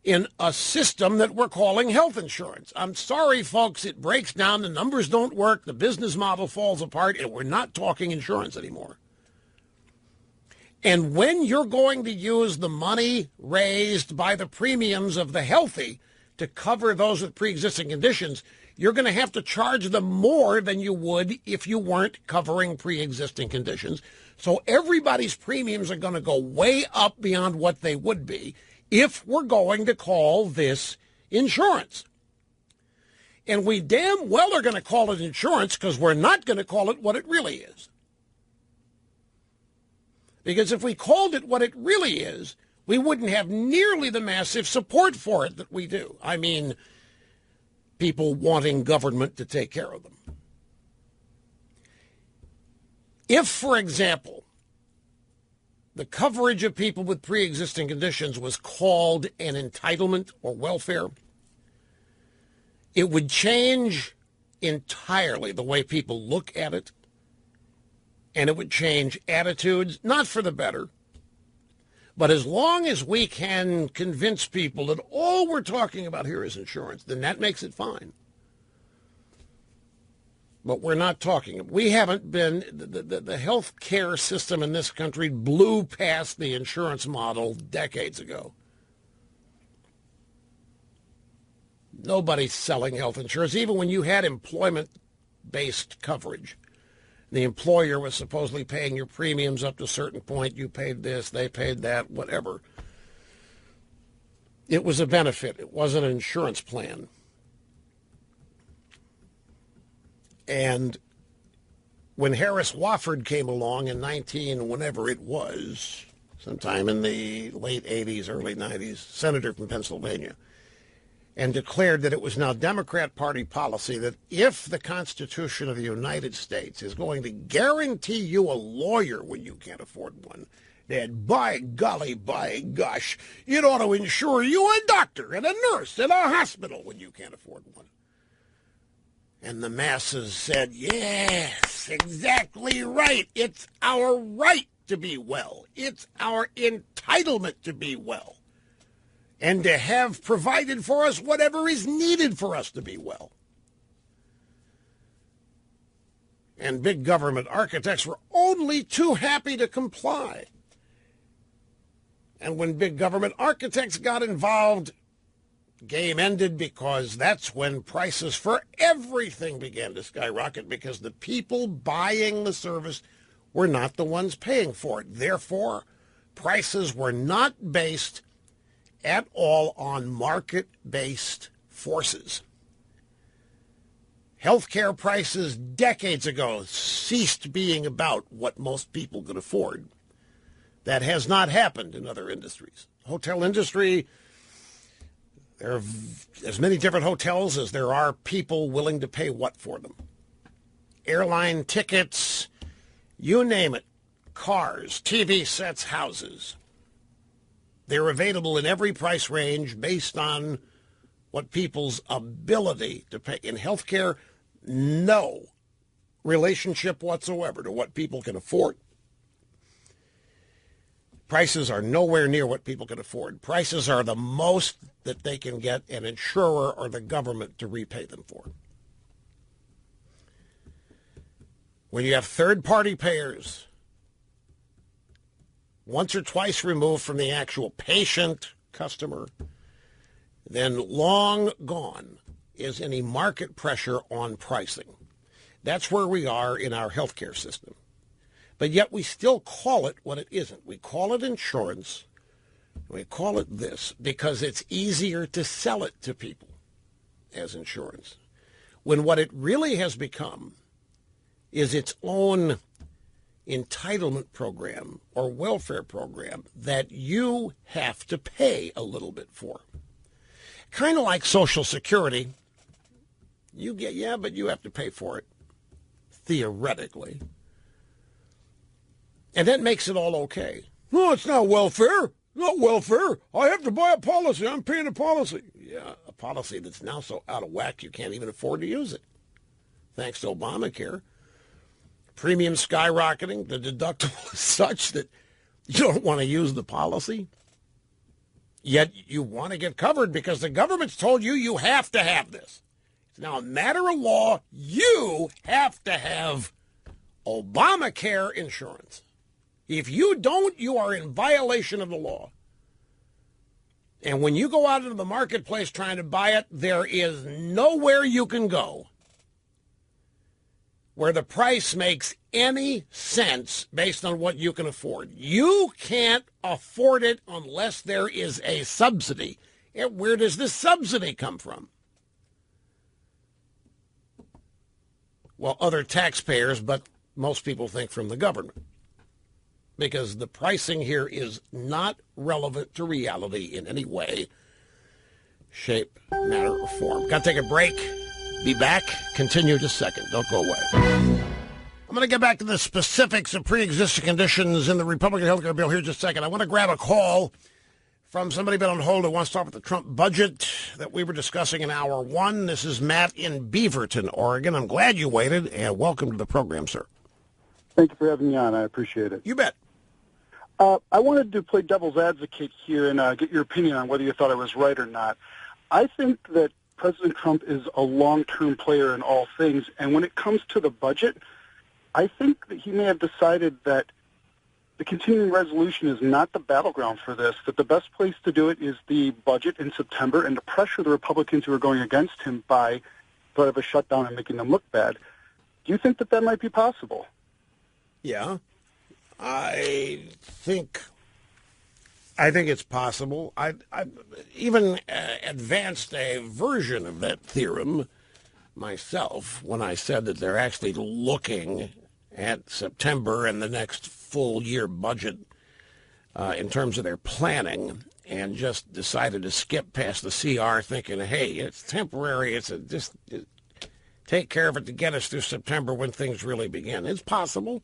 in a system that we're calling health insurance. I'm sorry, folks, it breaks down, the numbers don't work, the business model falls apart, and we're not talking insurance anymore. And when you're going to use the money raised by the premiums of the healthy to cover those with pre-existing conditions, you're going to have to charge them more than you would if you weren't covering pre-existing conditions. So everybody's premiums are going to go way up beyond what they would be if we're going to call this insurance. And we damn well are going to call it insurance because we're not going to call it what it really is. Because if we called it what it really is, we wouldn't have nearly the massive support for it that we do. I mean, people wanting government to take care of them. If, for example, the coverage of people with pre-existing conditions was called an entitlement or welfare, it would change entirely the way people look at it, and it would change attitudes, not for the better. But as long as we can convince people that all we're talking about here is insurance, then that makes it fine. But we're not talking. We haven't been, the health care system in this country blew past the insurance model decades ago. Nobody's selling health insurance, even when you had employment-based coverage. The employer was supposedly paying your premiums up to a certain point. You paid this, they paid that, whatever. It was a benefit. It wasn't an insurance plan. And when Harris Wofford came along in whenever it was, sometime in the late 80s, early 90s, senator from Pennsylvania, and declared that it was now Democrat Party policy that if the Constitution of the United States is going to guarantee you a lawyer when you can't afford one, that by golly, by gosh, it ought to insure you a doctor and a nurse in a hospital when you can't afford one. And the masses said, yes, exactly right. It's our right to be well. It's our entitlement to be well. And to have provided for us whatever is needed for us to be well. And big government architects were only too happy to comply. And when big government architects got involved, game ended, because that's when prices for everything began to skyrocket, because the people buying the service were not the ones paying for it. Therefore, prices were not based at all on market-based forces. Healthcare prices decades ago ceased being about what most people could afford. That has not happened in other industries. Hotel industry, There are as many different hotels as there are people willing to pay what for them. Airline tickets, you name it. Cars, TV sets, houses. They're available in every price range based on what people's ability to pay. In healthcare, no relationship whatsoever to what people can afford. Prices are nowhere near what people can afford. Prices are the most that they can get an insurer or the government to repay them for. When you have third-party payers, once or twice removed from the actual patient, customer, then long gone is any market pressure on pricing. That's where we are in our healthcare system. But yet we still call it what it isn't. We call it insurance. We call it this because it's easier to sell it to people as insurance. When what it really has become is its own entitlement program or welfare program that you have to pay a little bit for. Kind of like Social Security. You get, yeah, but you have to pay for it, theoretically. And that makes it all okay. No, it's not welfare. Not welfare. I have to buy a policy. I'm paying a policy. Yeah, a policy that's now so out of whack you can't even afford to use it. Thanks to Obamacare. Premium skyrocketing. The deductible is such that you don't want to use the policy. Yet you want to get covered because the government's told you you have to have this. It's now a matter of law. You have to have Obamacare insurance. If you don't, you are in violation of the law. And when you go out into the marketplace trying to buy it, there is nowhere you can go where the price makes any sense based on what you can afford. You can't afford it unless there is a subsidy. And where does this subsidy come from? Well, other taxpayers, but most people think from the government. Because the pricing here is not relevant to reality in any way, shape, matter, or form. Got to take a break. Be back. Continue just a second. Don't go away. I'm going to get back to the specifics of pre-existing conditions in the Republican health care bill here in just a second. I want to grab a call from somebody been on hold who wants to talk about the Trump budget that we were discussing in hour one. This is Matt in Beaverton, Oregon. I'm glad you waited, and welcome to the program, sir. Thank you for having me on. I appreciate it. You bet. I wanted to play devil's advocate here and get your opinion on whether you thought I was right or not. I think that President Trump is a long-term player in all things, and when it comes to the budget, I think that he may have decided that the continuing resolution is not the battleground for this, that the best place to do it is the budget in September and to pressure the Republicans who are going against him by sort of a shutdown and making them look bad. Do you think that that might be possible? Yeah. I think it's possible. I even advanced a version of that theorem myself when I said that they're actually looking at September and the next full year budget in terms of their planning, and just decided to skip past the CR thinking, hey, it's temporary. Just take care of it to get us through September when things really begin. It's possible.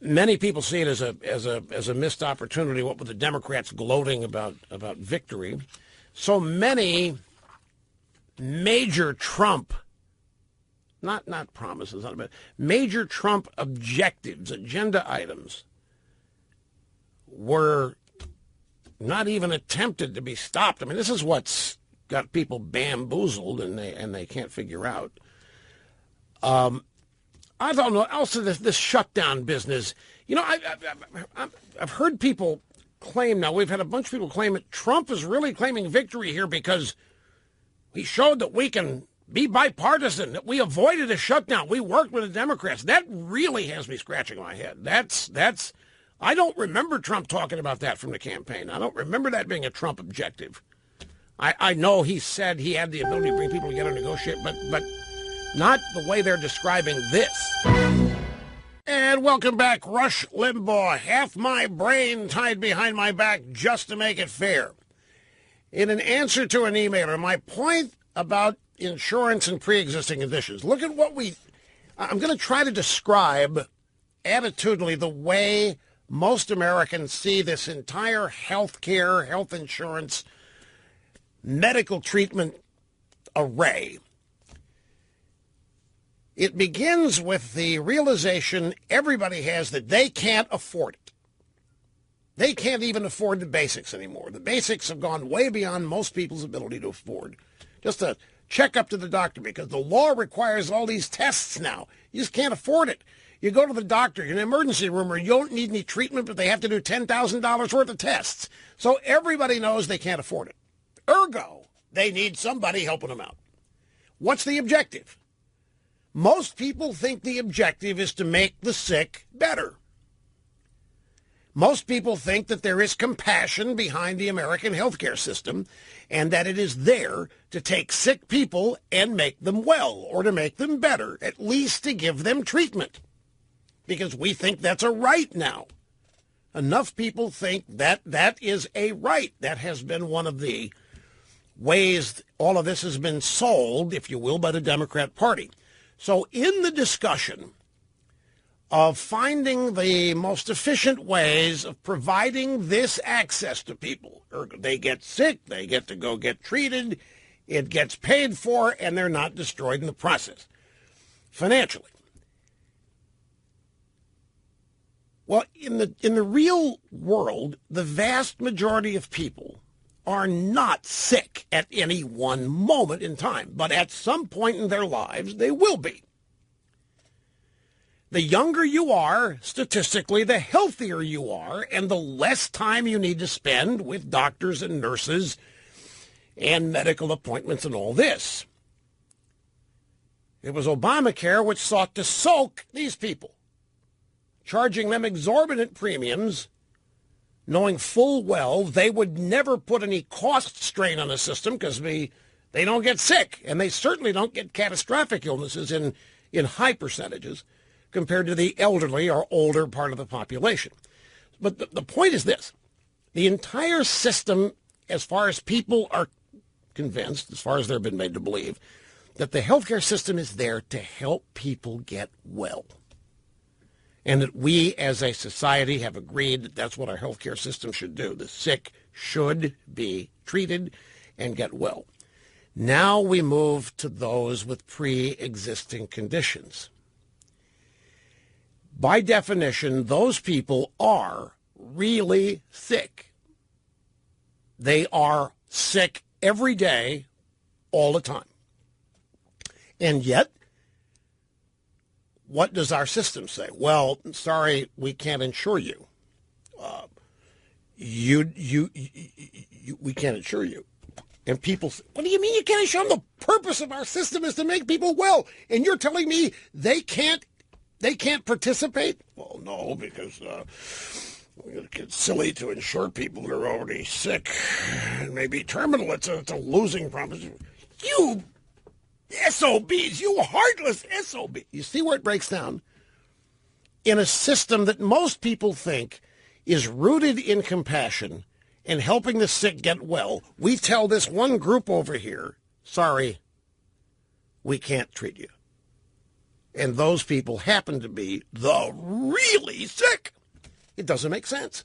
Many people see it as a missed opportunity. What with the Democrats gloating about victory, so many major Trump, not promises, but major Trump objectives, agenda items, were not even attempted to be stopped. I mean, this is what's got people bamboozled and they can't figure out. I don't know. Also, this shutdown business. You know, I've heard people claim now. We've had a bunch of people claim that Trump is really claiming victory here because he showed that we can be bipartisan. That we avoided a shutdown. We worked with the Democrats. That really has me scratching my head. That's. I don't remember Trump talking about that from the campaign. I don't remember that being a Trump objective. I know he said he had the ability to bring people together and negotiate, but not the way they're describing this. And welcome back, Rush Limbaugh. Half my brain tied behind my back just to make it fair. in an answer to an emailer, my point about insurance and pre-existing conditions. Look at what I'm going to try to describe attitudinally the way most Americans see this entire health care, health insurance, medical treatment array. It begins with the realization everybody has that they can't afford it. They can't even afford the basics anymore. The basics have gone way beyond most people's ability to afford. Just a checkup to the doctor, because the law requires all these tests now. You just can't afford it. You go to the doctor in an emergency room where you don't need any treatment, but they have to do $10,000 worth of tests. So everybody knows they can't afford it. Ergo, they need somebody helping them out. What's the objective? Most people think the objective is to make the sick better. Most people think that there is compassion behind the American healthcare system and that it is there to take sick people and make them well, or to make them better, at least to give them treatment. Because we think that's a right now. Enough people think that that is a right. That has been one of the ways all of this has been sold, if you will, by the Democrat Party. So in the discussion of finding the most efficient ways of providing this access to people, they get sick, they get to go get treated, it gets paid for, and they're not destroyed in the process financially. Well, in the real world, the vast majority of people are not sick at any one moment in time, but at some point in their lives, they will be. The younger you are, statistically, the healthier you are, and the less time you need to spend with doctors and nurses and medical appointments and all this. It was Obamacare which sought to soak these people, charging them exorbitant premiums, knowing full well they would never put any cost strain on the system because they don't get sick, and they certainly don't get catastrophic illnesses in high percentages compared to the elderly or older part of the population. But the point is this. The entire system, as far as people are convinced, as far as they've been made to believe, that the healthcare system is there to help people get well. And that we as a society have agreed that that's what our healthcare system should do. The sick should be treated and get well. Now we move to those with pre-existing conditions. By definition, those people are really sick. They are sick every day, all the time. And yet, what does our system say? Well, sorry, we can't insure you. We can't insure you. And people say, what do you mean you can't insure them? The purpose of our system is to make people well. And you're telling me they can't participate? Well, no, because it's silly to insure people that are already sick and maybe terminal. It's a losing proposition. You SOBs, you heartless SOB. You see where it breaks down? In a system that most people think is rooted in compassion and helping the sick get well, we tell this one group over here, sorry, we can't treat you. And those people happen to be the really sick. It doesn't make sense.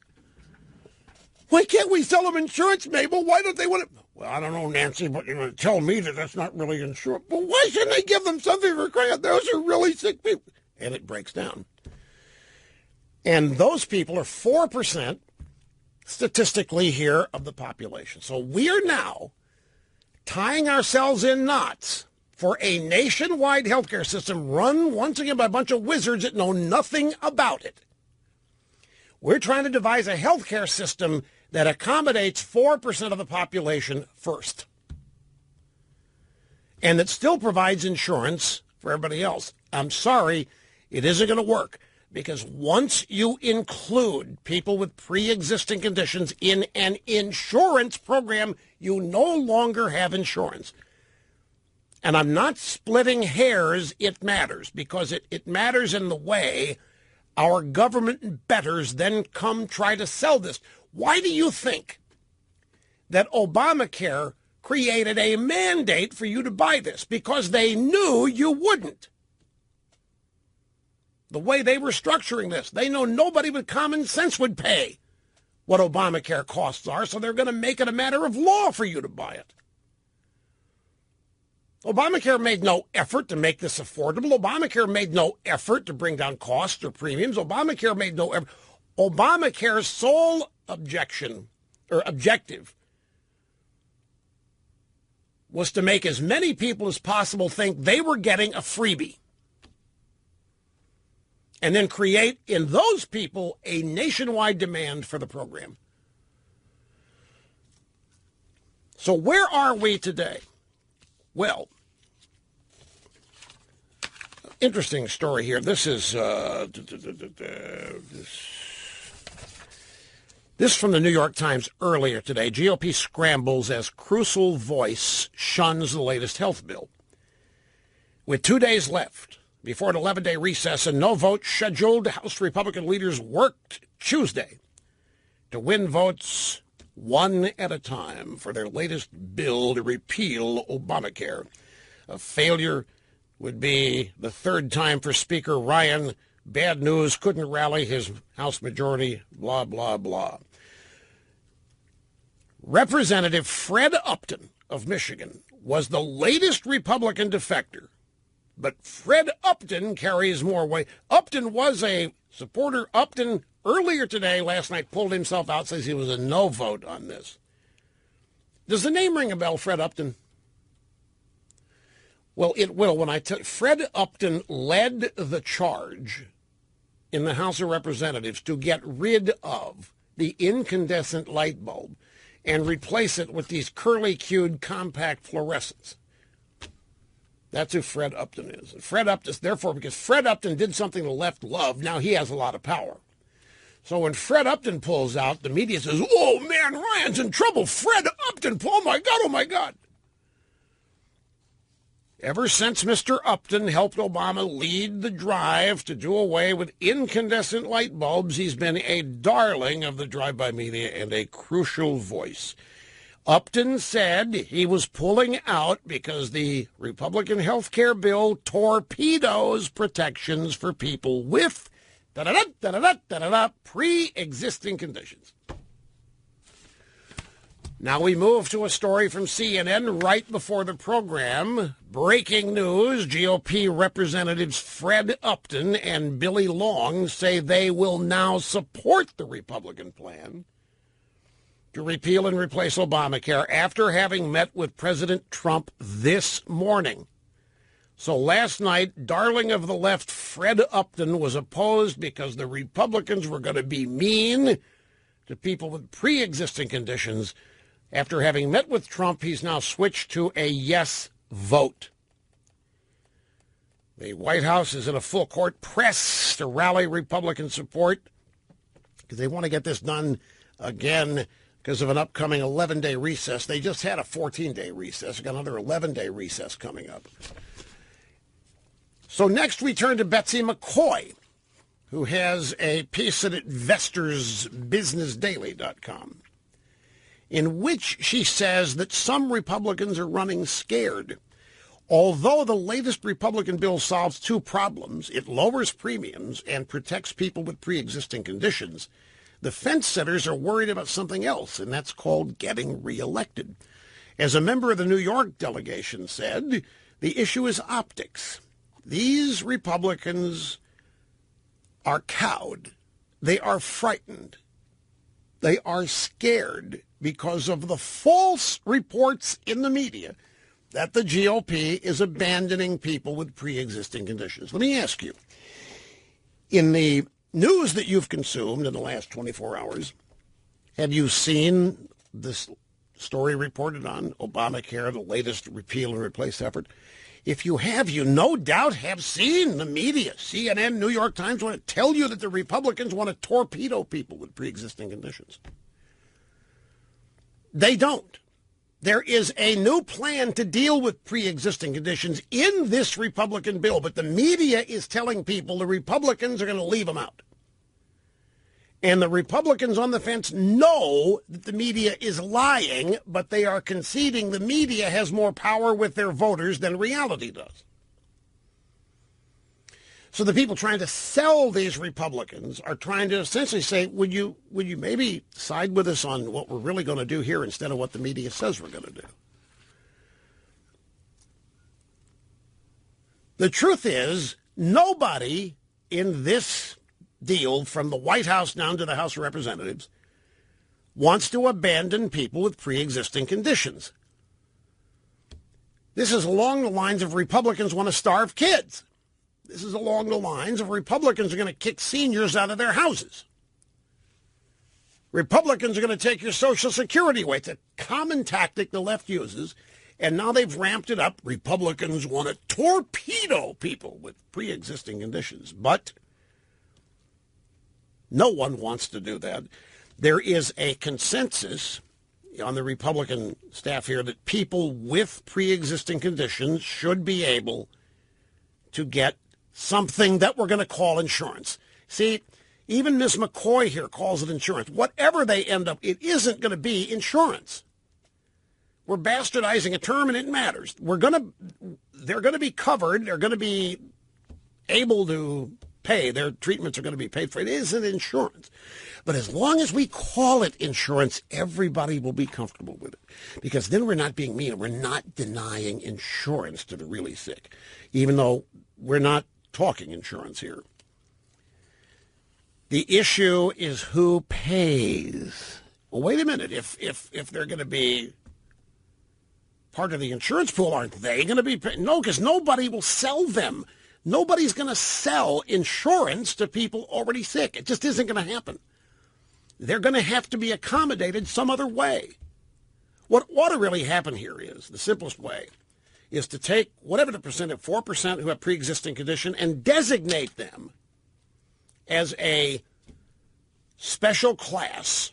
Why can't we sell them insurance, Mabel? Why don't they want it? Well, I don't know, Nancy, but you're going to tell me that that's not really insurance. But why shouldn't they give them something for crying? Those are really sick people. And it breaks down. And those people are 4% statistically here of the population. So we are now tying ourselves in knots for a nationwide healthcare system run once again by a bunch of wizards that know nothing about it. We're trying to devise a healthcare system that accommodates 4% of the population first, and that still provides insurance for everybody else. I'm sorry, it isn't going to work, because once you include people with pre-existing conditions in an insurance program, you no longer have insurance. And I'm not splitting hairs, it matters, because it matters in the way our government betters then come try to sell this. Why do you think that Obamacare created a mandate for you to buy this because they knew you wouldn't. The way they were structuring this, they know nobody with common sense would pay what Obamacare costs are, so they're going to make it a matter of law for you to buy it. Obamacare made no effort to make this affordable. Obamacare made no effort to bring down costs or premiums. Obamacare made no effort. Obamacare's sole objective was to make as many people as possible think they were getting a freebie, and then create in those people a nationwide demand for the program. So where are we today? Well, interesting story here. This is this from the New York Times earlier today. GOP scrambles as crucial voice shuns the latest health bill. With 2 days left before an 11-day recess and no vote scheduled, House Republican leaders worked Tuesday to win votes one at a time for their latest bill to repeal Obamacare. A failure would be the third time for Speaker Ryan. Bad news, couldn't rally his House majority, blah, blah, blah. Representative Fred Upton of Michigan was the latest Republican defector, but Fred Upton carries more weight. Upton was a supporter. Upton earlier today, last night, pulled himself out, says he was a no vote on this. Does the name ring a bell, Fred Upton? Well, it will when I tell you. Fred Upton led the charge in the House of Representatives to get rid of the incandescent light bulb and replace it with these curly-cued compact fluorescents. That's who Fred Upton is. And Fred Upton, therefore, because Fred Upton did something the left loved, now he has a lot of power. So when Fred Upton pulls out, the media says, oh, man, Ryan's in trouble. Fred Upton, oh, my God, oh, my God. Ever since Mr. Upton helped Obama lead the drive to do away with incandescent light bulbs, he's been a darling of the drive-by media and a crucial voice. Upton said he was pulling out because the Republican health care bill torpedoes protections for people with pre-existing conditions. Now we move to a story from CNN right before the program. Breaking news, GOP Representatives Fred Upton and Billy Long say they will now support the Republican plan to repeal and replace Obamacare after having met with President Trump this morning. So last night, darling of the left, Fred Upton was opposed because the Republicans were going to be mean to people with pre-existing conditions. After having met with Trump, he's now switched to a yes vote. The White House is in a full court press to rally Republican support because they want to get this done again because of an upcoming 11-day recess. They just had a 14-day recess. They've got another 11-day recess coming up. So next we turn to Betsy McCoy, who has a piece at InvestorsBusinessDaily.com. in which she says that some Republicans are running scared. Although the latest Republican bill solves two problems, it lowers premiums and protects people with pre-existing conditions, the fence sitters are worried about something else, and that's called getting reelected. As a member of the New York delegation said, the issue is optics. These Republicans are cowed. They are frightened. They are scared because of the false reports in the media that the GOP is abandoning people with pre-existing conditions. Let me ask you, in the news that you've consumed in the last 24 hours, have you seen this story reported on Obamacare, the latest repeal and replace effort? If you have, you no doubt have seen the media, CNN, New York Times, want to tell you that the Republicans want to torpedo people with pre-existing conditions. They don't. There is a new plan to deal with pre-existing conditions in this Republican bill, but the media is telling people the Republicans are going to leave them out. And the Republicans on the fence know that the media is lying, but they are conceding the media has more power with their voters than reality does. So the people trying to sell these Republicans are trying to essentially say, would you maybe side with us on what we're really going to do here instead of what the media says we're going to do? The truth is, nobody in this deal, from the White House down to the House of Representatives, wants to abandon people with pre-existing conditions. This is along the lines of Republicans want to starve kids. This is along the lines of Republicans are going to kick seniors out of their houses. Republicans are going to take your Social Security away. It's a common tactic the left uses, and now they've ramped it up. Republicans want to torpedo people with pre-existing conditions, but no one wants to do that. There is a consensus on the Republican staff here that people with pre-existing conditions should be able to get something that we're going to call insurance. See, even Ms. McCoy here calls it insurance. Whatever they end up, it isn't going to be insurance. We're bastardizing a term, and it matters. They're going to be covered. They're going to be able to pay. Their treatments are going to be paid for. It isn't insurance. But as long as we call it insurance, everybody will be comfortable with it. Because then we're not being mean. We're not denying insurance to the really sick, even though we're not talking insurance here. The issue is who pays. Well, wait a minute. If they're going to be part of the insurance pool, aren't they going to be paid? No, because nobody will sell them. Nobody's going to sell insurance to people already sick. It just isn't going to happen. They're going to have to be accommodated some other way. What ought to really happen here is, the simplest way, is to take whatever the percent of 4% who have pre-existing condition and designate them as a special class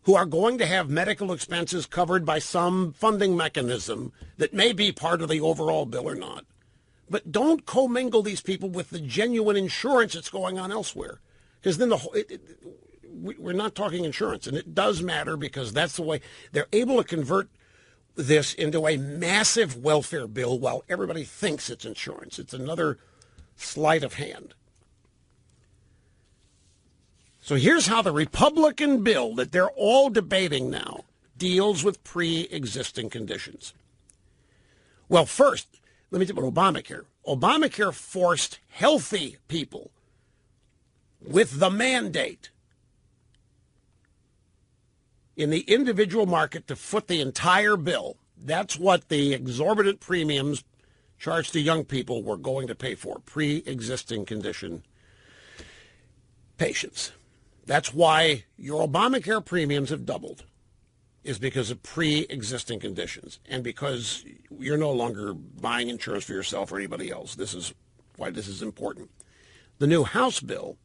who are going to have medical expenses covered by some funding mechanism that may be part of the overall bill or not. But don't commingle these people with the genuine insurance that's going on elsewhere. Because then we're not talking insurance. And it does matter because that's the way they're able to convert this into a massive welfare bill while everybody thinks it's insurance. It's another sleight of hand. So here's how the Republican bill that they're all debating now deals with pre-existing conditions. Well, first, let me talk about Obamacare. Obamacare forced healthy people with the mandate in the individual market to foot the entire bill. That's what the exorbitant premiums charged to young people were going to pay for, pre-existing condition patients. That's why your Obamacare premiums have doubled, is because of pre-existing conditions and because you're no longer buying insurance for yourself or anybody else. This is why this is important. The new House bill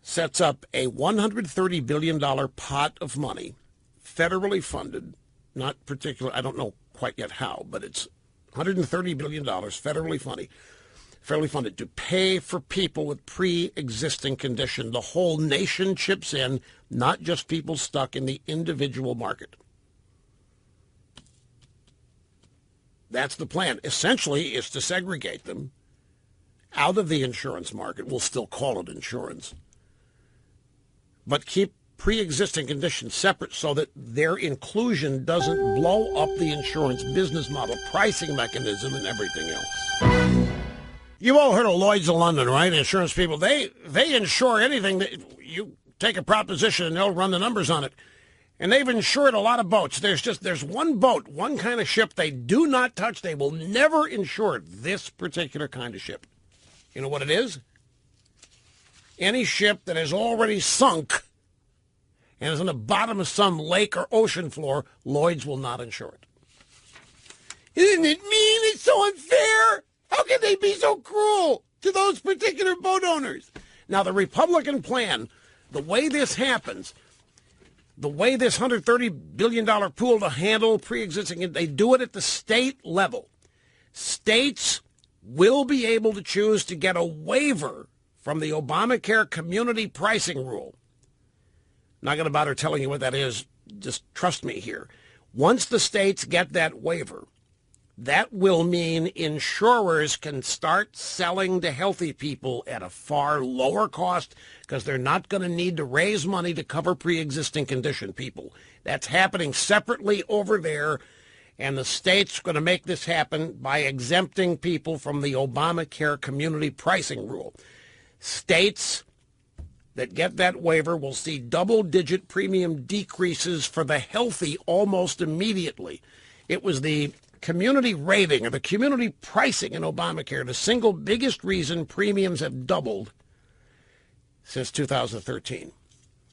sets up a $130 billion pot of money, federally funded, not particular, I don't know quite yet how, but it's $130 billion federally funded to pay for people with pre-existing condition. The whole nation chips in, not just people stuck in the individual market. That's the plan. Essentially, it's to segregate them out of the insurance market. We'll still call it insurance, but keep pre-existing conditions separate so that their inclusion doesn't blow up the insurance business model, pricing mechanism, and everything else. You've all heard of Lloyd's of London, right? Insurance people, they insure anything that you take a proposition and they'll run the numbers on it. And they've insured a lot of boats. There's one boat, one kind of ship they do not touch. They will never insure this particular kind of ship. You know what it is? Any ship that has already sunk and is on the bottom of some lake or ocean floor, Lloyd's will not insure it. Isn't it mean? It's so unfair. How can they be so cruel to those particular boat owners? Now, the Republican plan, the way this happens, the way this $130 billion pool to handle pre-existing, they do it at the state level. States will be able to choose to get a waiver from the Obamacare community pricing rule. I'm not going to bother telling you what that is. Just trust me here. Once the states get that waiver, that will mean insurers can start selling to healthy people at a far lower cost because they're not going to need to raise money to cover pre-existing condition people. That's happening separately over there, and the state's going to make this happen by exempting people from the Obamacare community pricing rule. States that get that waiver will see double-digit premium decreases for the healthy almost immediately. It was the community rating or the community pricing in Obamacare, the single biggest reason premiums have doubled since 2013.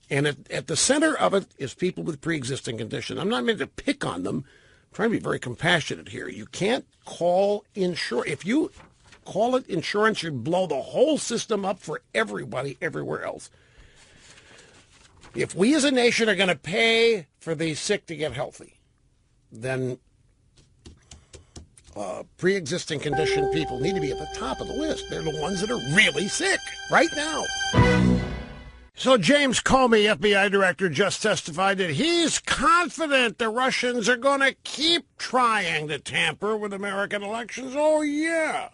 And at the center of it is people with pre-existing conditions. I'm not meant to pick on them. I'm trying to be very compassionate here. You can't call insurance. If you call it insurance, you blow the whole system up for everybody everywhere else. If we as a nation are going to pay for the sick to get healthy, then pre-existing condition people need to be at the top of the list. They're the ones that are really sick right now. So James Comey, FBI director, just testified that he's confident the Russians are going to keep trying to tamper with American elections. Oh, yeah.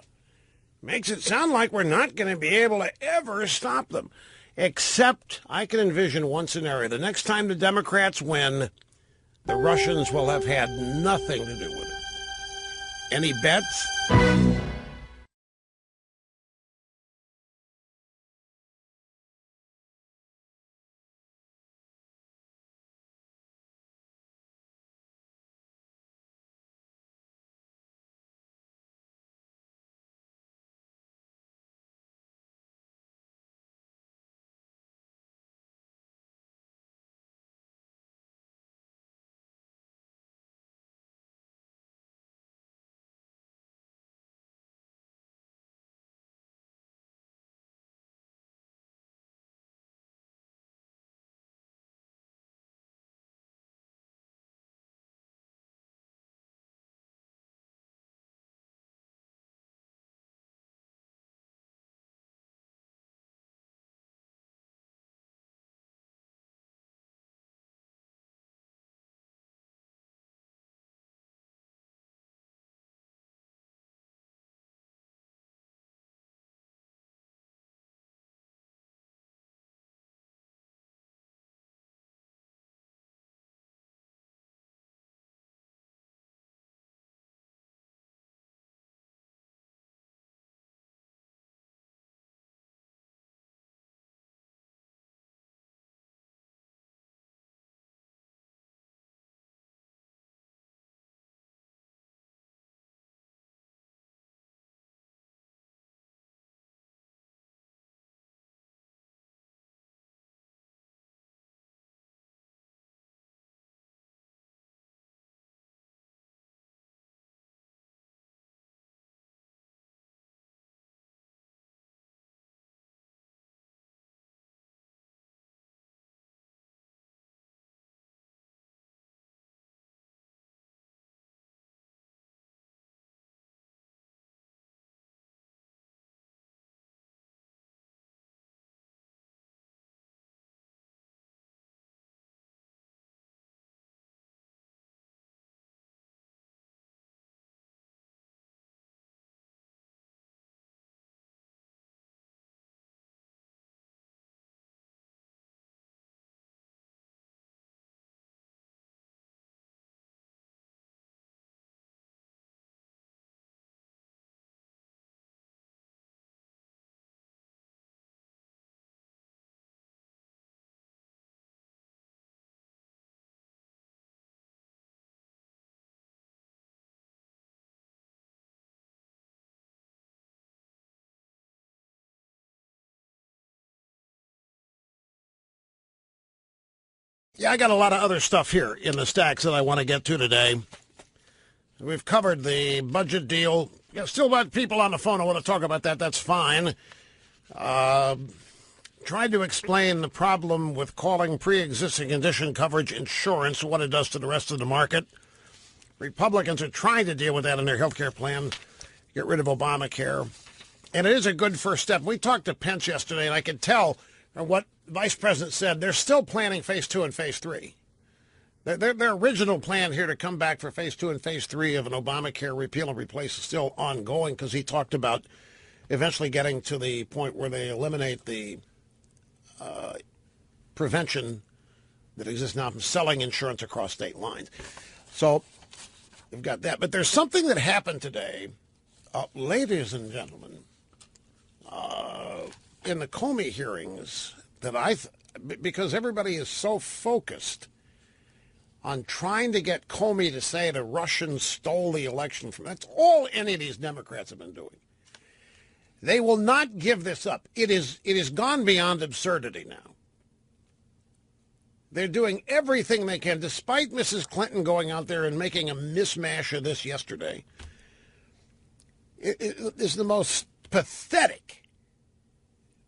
Makes it sound like we're not going to be able to ever stop them. Except I can envision one scenario. The next time the Democrats win, the Russians will have had nothing to do with it. Any bets? Yeah, I got a lot of other stuff here in the stacks that I want to get to today. We've covered the budget deal. Yeah, still got people on the phone. I want to talk about that. That's fine. Tried to explain the problem with calling pre-existing condition coverage insurance, what it does to the rest of the market. Republicans are trying to deal with that in their health care plan, get rid of Obamacare. And it is a good first step. We talked to Pence yesterday, and I could tell from what the Vice President said, they're still planning Phase 2 and Phase 3. Their original plan here to come back for Phase 2 and Phase 3 of an Obamacare repeal and replace is still ongoing, because he talked about eventually getting to the point where they eliminate the prevention that exists now from selling insurance across state lines. So we've got that. But there's something that happened today, ladies and gentlemen, in the Comey hearings that because everybody is so focused on trying to get Comey to say the Russians stole the election from. That's all any of these Democrats have been doing. They will not give this up. It is gone beyond absurdity now. They're doing everything they can, despite Mrs. Clinton going out there and making a mishmash of this yesterday. It is the most pathetic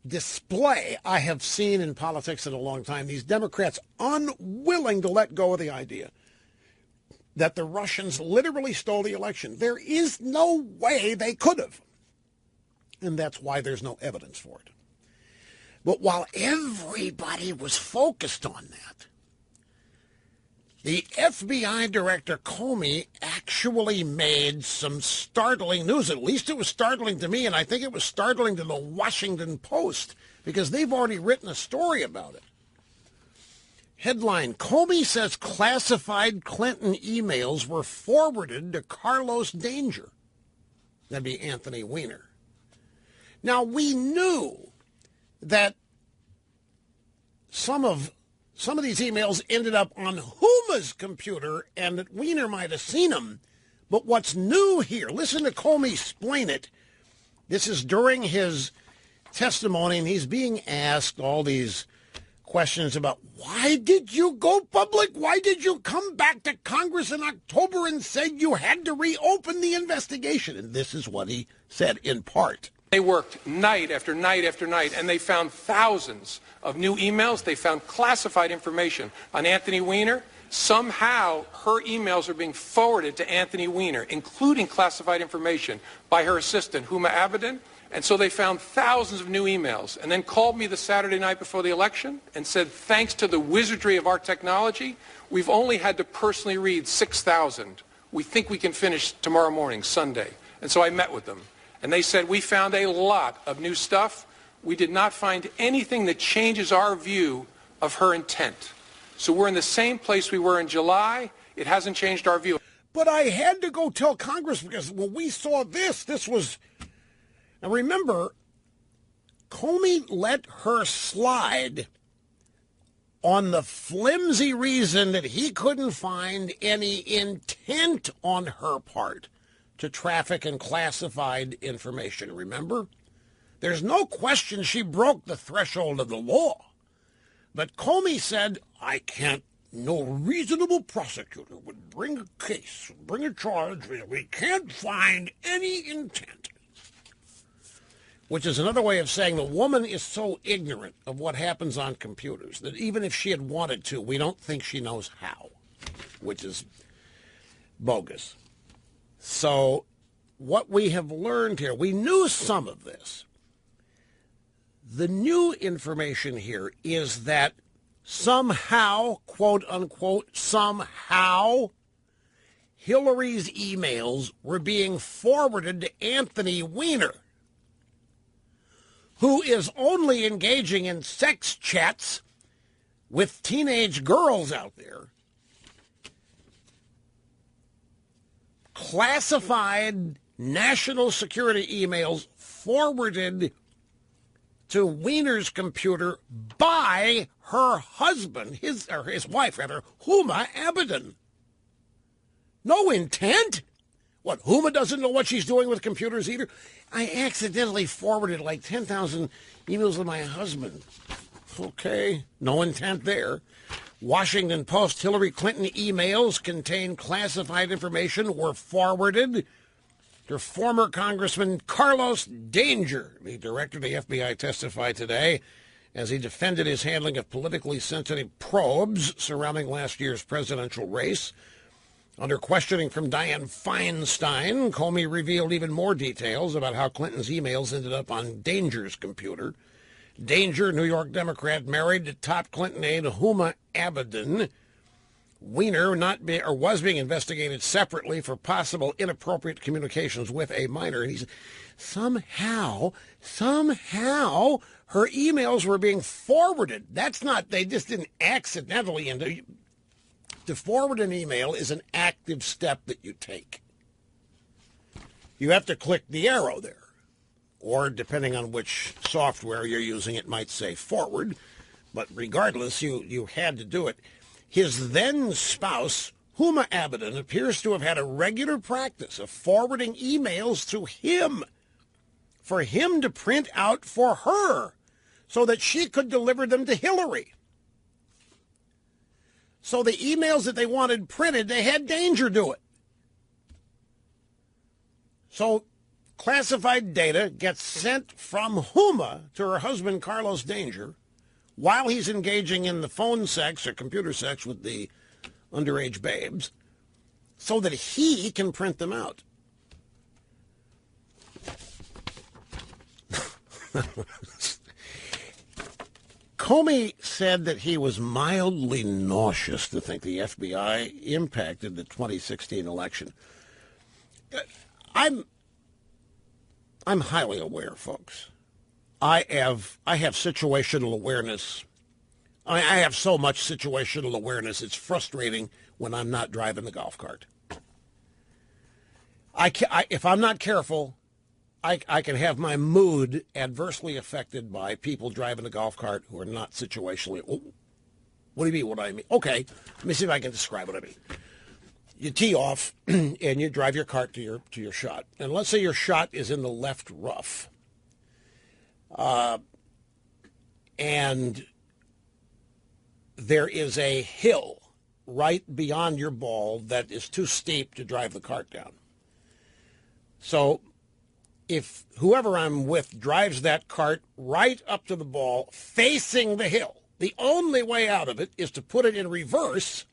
display I have seen in politics in a long time. These Democrats unwilling to let go of the idea that the Russians literally stole the election. There is no way they could have. And that's why there's no evidence for it. But everybody was focused on that, the FBI Director Comey actually made some startling news. At least it was startling to me, and I think it was startling to the Washington Post, because they've already written a story about it. Headline, Comey says classified Clinton emails were forwarded to Carlos Danger. That'd be Anthony Weiner. Now, we knew that some of these emails ended up on Huma's computer and that Weiner might have seen them. But what's new here, listen to Comey explain it. This is during his testimony, and he's being asked all these questions about, why did you go public? Why did you come back to Congress in October and said you had to reopen the investigation? And this is what he said in part. They worked night after night after night, and they found thousands of new emails. They found classified information on Anthony Weiner. Somehow, her emails are being forwarded to Anthony Weiner, including classified information by her assistant, Huma Abedin. And so they found thousands of new emails, and then called me the Saturday night before the election and said, thanks to the wizardry of our technology, we've only had to personally read 6,000. We think we can finish tomorrow morning, Sunday. And so I met with them. And they said, we found a lot of new stuff. We did not find anything that changes our view of her intent. So we're in the same place we were in July. It hasn't changed our view. But I had to go tell Congress, because when we saw this was... Now remember, Comey let her slide on the flimsy reason that he couldn't find any intent on her part to traffic in classified information, remember? There's no question she broke the threshold of the law. But Comey said, no reasonable prosecutor would bring a case, bring a charge, we can't find any intent. Which is another way of saying the woman is so ignorant of what happens on computers that even if she had wanted to, we don't think she knows how, which is bogus. So what we have learned here, we knew some of this. The new information here is that somehow, quote unquote, somehow, Hillary's emails were being forwarded to Anthony Weiner, who is only engaging in sex chats with teenage girls out there. Classified national security emails forwarded to Weiner's computer by her husband, his wife rather, Huma Abedin. No intent. What, Huma doesn't know what she's doing with computers either? I accidentally forwarded like 10,000 emails to my husband. Okay, no intent there. Washington Post, Hillary Clinton emails contain classified information were forwarded to former Congressman Carlos Danger. The director of the FBI testified today as he defended his handling of politically sensitive probes surrounding last year's presidential race. Under questioning from Dianne Feinstein, Comey revealed even more details about how Clinton's emails ended up on Danger's computer. Danger, New York Democrat, married to top Clinton aide Huma Abedin. Weiner was being investigated separately for possible inappropriate communications with a minor. And somehow, her emails were being forwarded. They just didn't accidentally. To forward an email is an active step that you take. You have to click the arrow there. Or, depending on which software you're using, it might say forward. But regardless, you had to do it. His then-spouse, Huma Abedin, appears to have had a regular practice of forwarding emails to him for him to print out for her so that she could deliver them to Hillary. So the emails that they wanted printed, they had Danger do it. So classified data gets sent from Huma to her husband, Carlos Danger, while he's engaging in the phone sex or computer sex with the underage babes, so that he can print them out. Comey said that he was mildly nauseous to think the FBI impacted the 2016 election. I'm highly aware, folks. I have situational awareness. I have so much situational awareness, it's frustrating when I'm not driving the golf cart. If I'm not careful, I can have my mood adversely affected by people driving a golf cart who are not situationally. Oh, what do you mean? What do I mean? Okay, let me see if I can describe what I mean. You tee off and you drive your cart to your shot, and let's say your shot is in the left rough, and there is a hill right beyond your ball that is too steep to drive the cart down. So if whoever I'm with drives that cart right up to the ball facing the hill, the only way out of it is to put it in reverse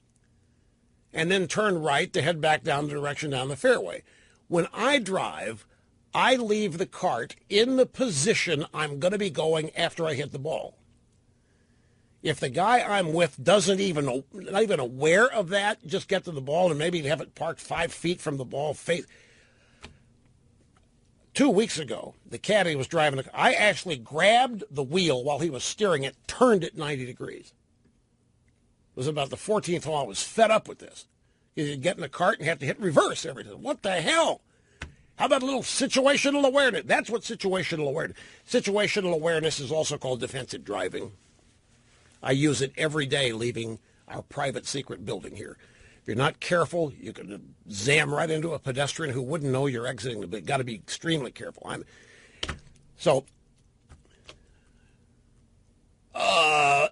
and then turn right to head back down the direction down the fairway. When I drive, I leave the cart in the position I'm going to be going after I hit the ball. If the guy I'm with not even aware of that, just get to the ball and maybe have it parked 5 feet from the ball. 2 weeks ago, the caddy was driving. I actually grabbed the wheel while he was steering it, turned it 90 degrees. It was about the 14th hole. I was fed up with this. You get in the cart and have to hit reverse every time. What the hell? How about a little situational awareness? That's what situational awareness. Situational awareness is also called defensive driving. I use it every day leaving our private secret building here. If you're not careful, you can zam right into a pedestrian who wouldn't know you're exiting. You've got to be extremely careful.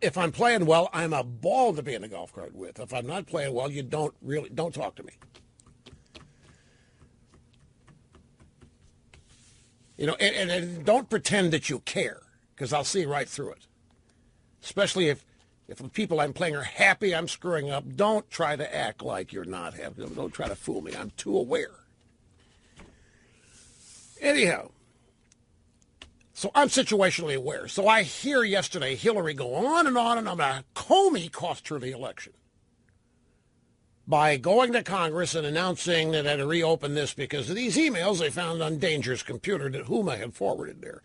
If I'm playing well, I'm a ball to be in a golf cart with. If I'm not playing well, you don't talk to me. You know, and don't pretend that you care, because I'll see right through it. Especially if the people I'm playing are happy I'm screwing up, don't try to act like you're not happy. Don't try to fool me. I'm too aware. Anyhow, so I'm situationally aware. So I hear yesterday Hillary go on and on about Comey cost her the election by going to Congress and announcing that had to reopen this because of these emails they found on Danger's computer that Huma had forwarded there.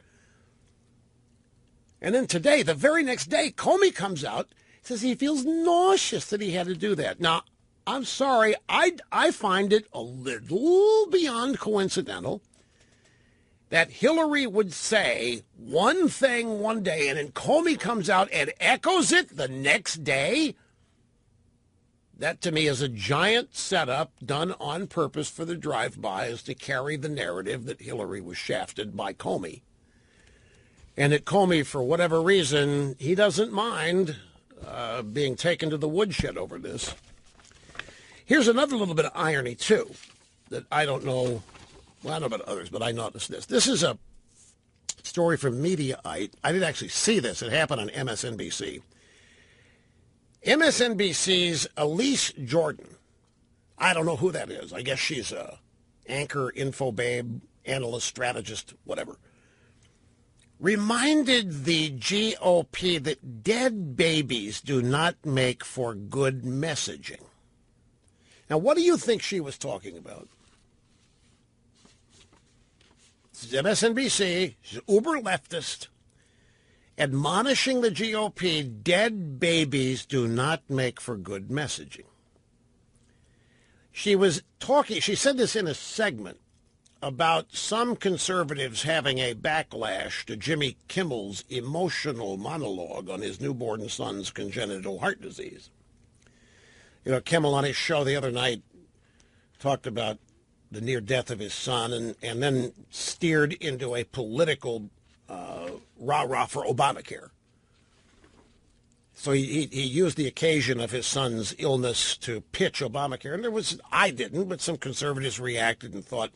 And then today, the very next day, Comey comes out, says he feels nauseous that he had to do that. Now, I'm sorry, I find it a little beyond coincidental that Hillary would say one thing one day and then Comey comes out and echoes it the next day. That, to me, is a giant setup done on purpose for the drive-bys to carry the narrative that Hillary was shafted by Comey. And that Comey, for whatever reason, he doesn't mind being taken to the woodshed over this. Here's another little bit of irony, too, that I don't know. Well, I don't know about others, but I noticed this. This is a story from Mediaite. I didn't actually see this. It happened on MSNBC. MSNBC's Elise Jordan I don't know who that is. I guess she's a anchor, info babe, analyst, strategist, whatever. Reminded the GOP that dead babies do not make for good messaging. Now, what do you think she was talking about? This is MSNBC. She's uber leftist, admonishing the GOP, dead babies do not make for good messaging. She was talking, she said this in a segment about some conservatives having a backlash to Jimmy Kimmel's emotional monologue on his newborn son's congenital heart disease. You know, Kimmel on his show the other night talked about the near death of his son and then steered into a political rah-rah for Obamacare. So he used the occasion of his son's illness to pitch Obamacare. And I didn't, but some conservatives reacted and thought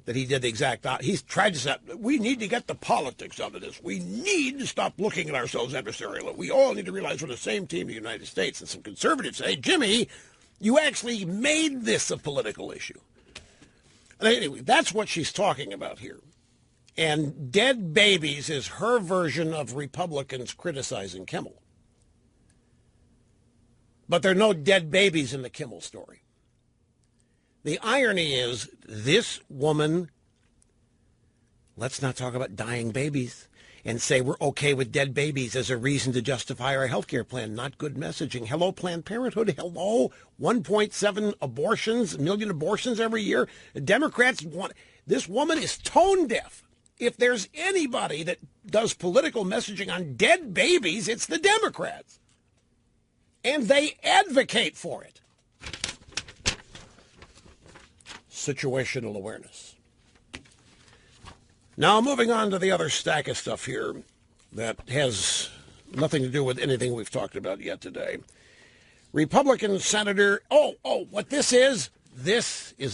that he did the exact opposite. He's tried to say, we need to get the politics out of this. We need to stop looking at ourselves adversarially. We all need to realize we're the same team in the United States. And some conservatives say, Jimmy, you actually made this a political issue. And anyway, that's what she's talking about here. And dead babies is her version of Republicans criticizing Kimmel. But there are no dead babies in the Kimmel story. The irony is this woman, let's not talk about dying babies and say we're okay with dead babies as a reason to justify our health care plan. Not good messaging. Hello, Planned Parenthood. Hello, 1.7 million abortions every year. The Democrats want, this woman is tone deaf. If there's anybody that does political messaging on dead babies, it's the Democrats. And they advocate for it. Situational awareness. Now, moving on to the other stack of stuff here that has nothing to do with anything we've talked about yet today. Republican Senator, what this is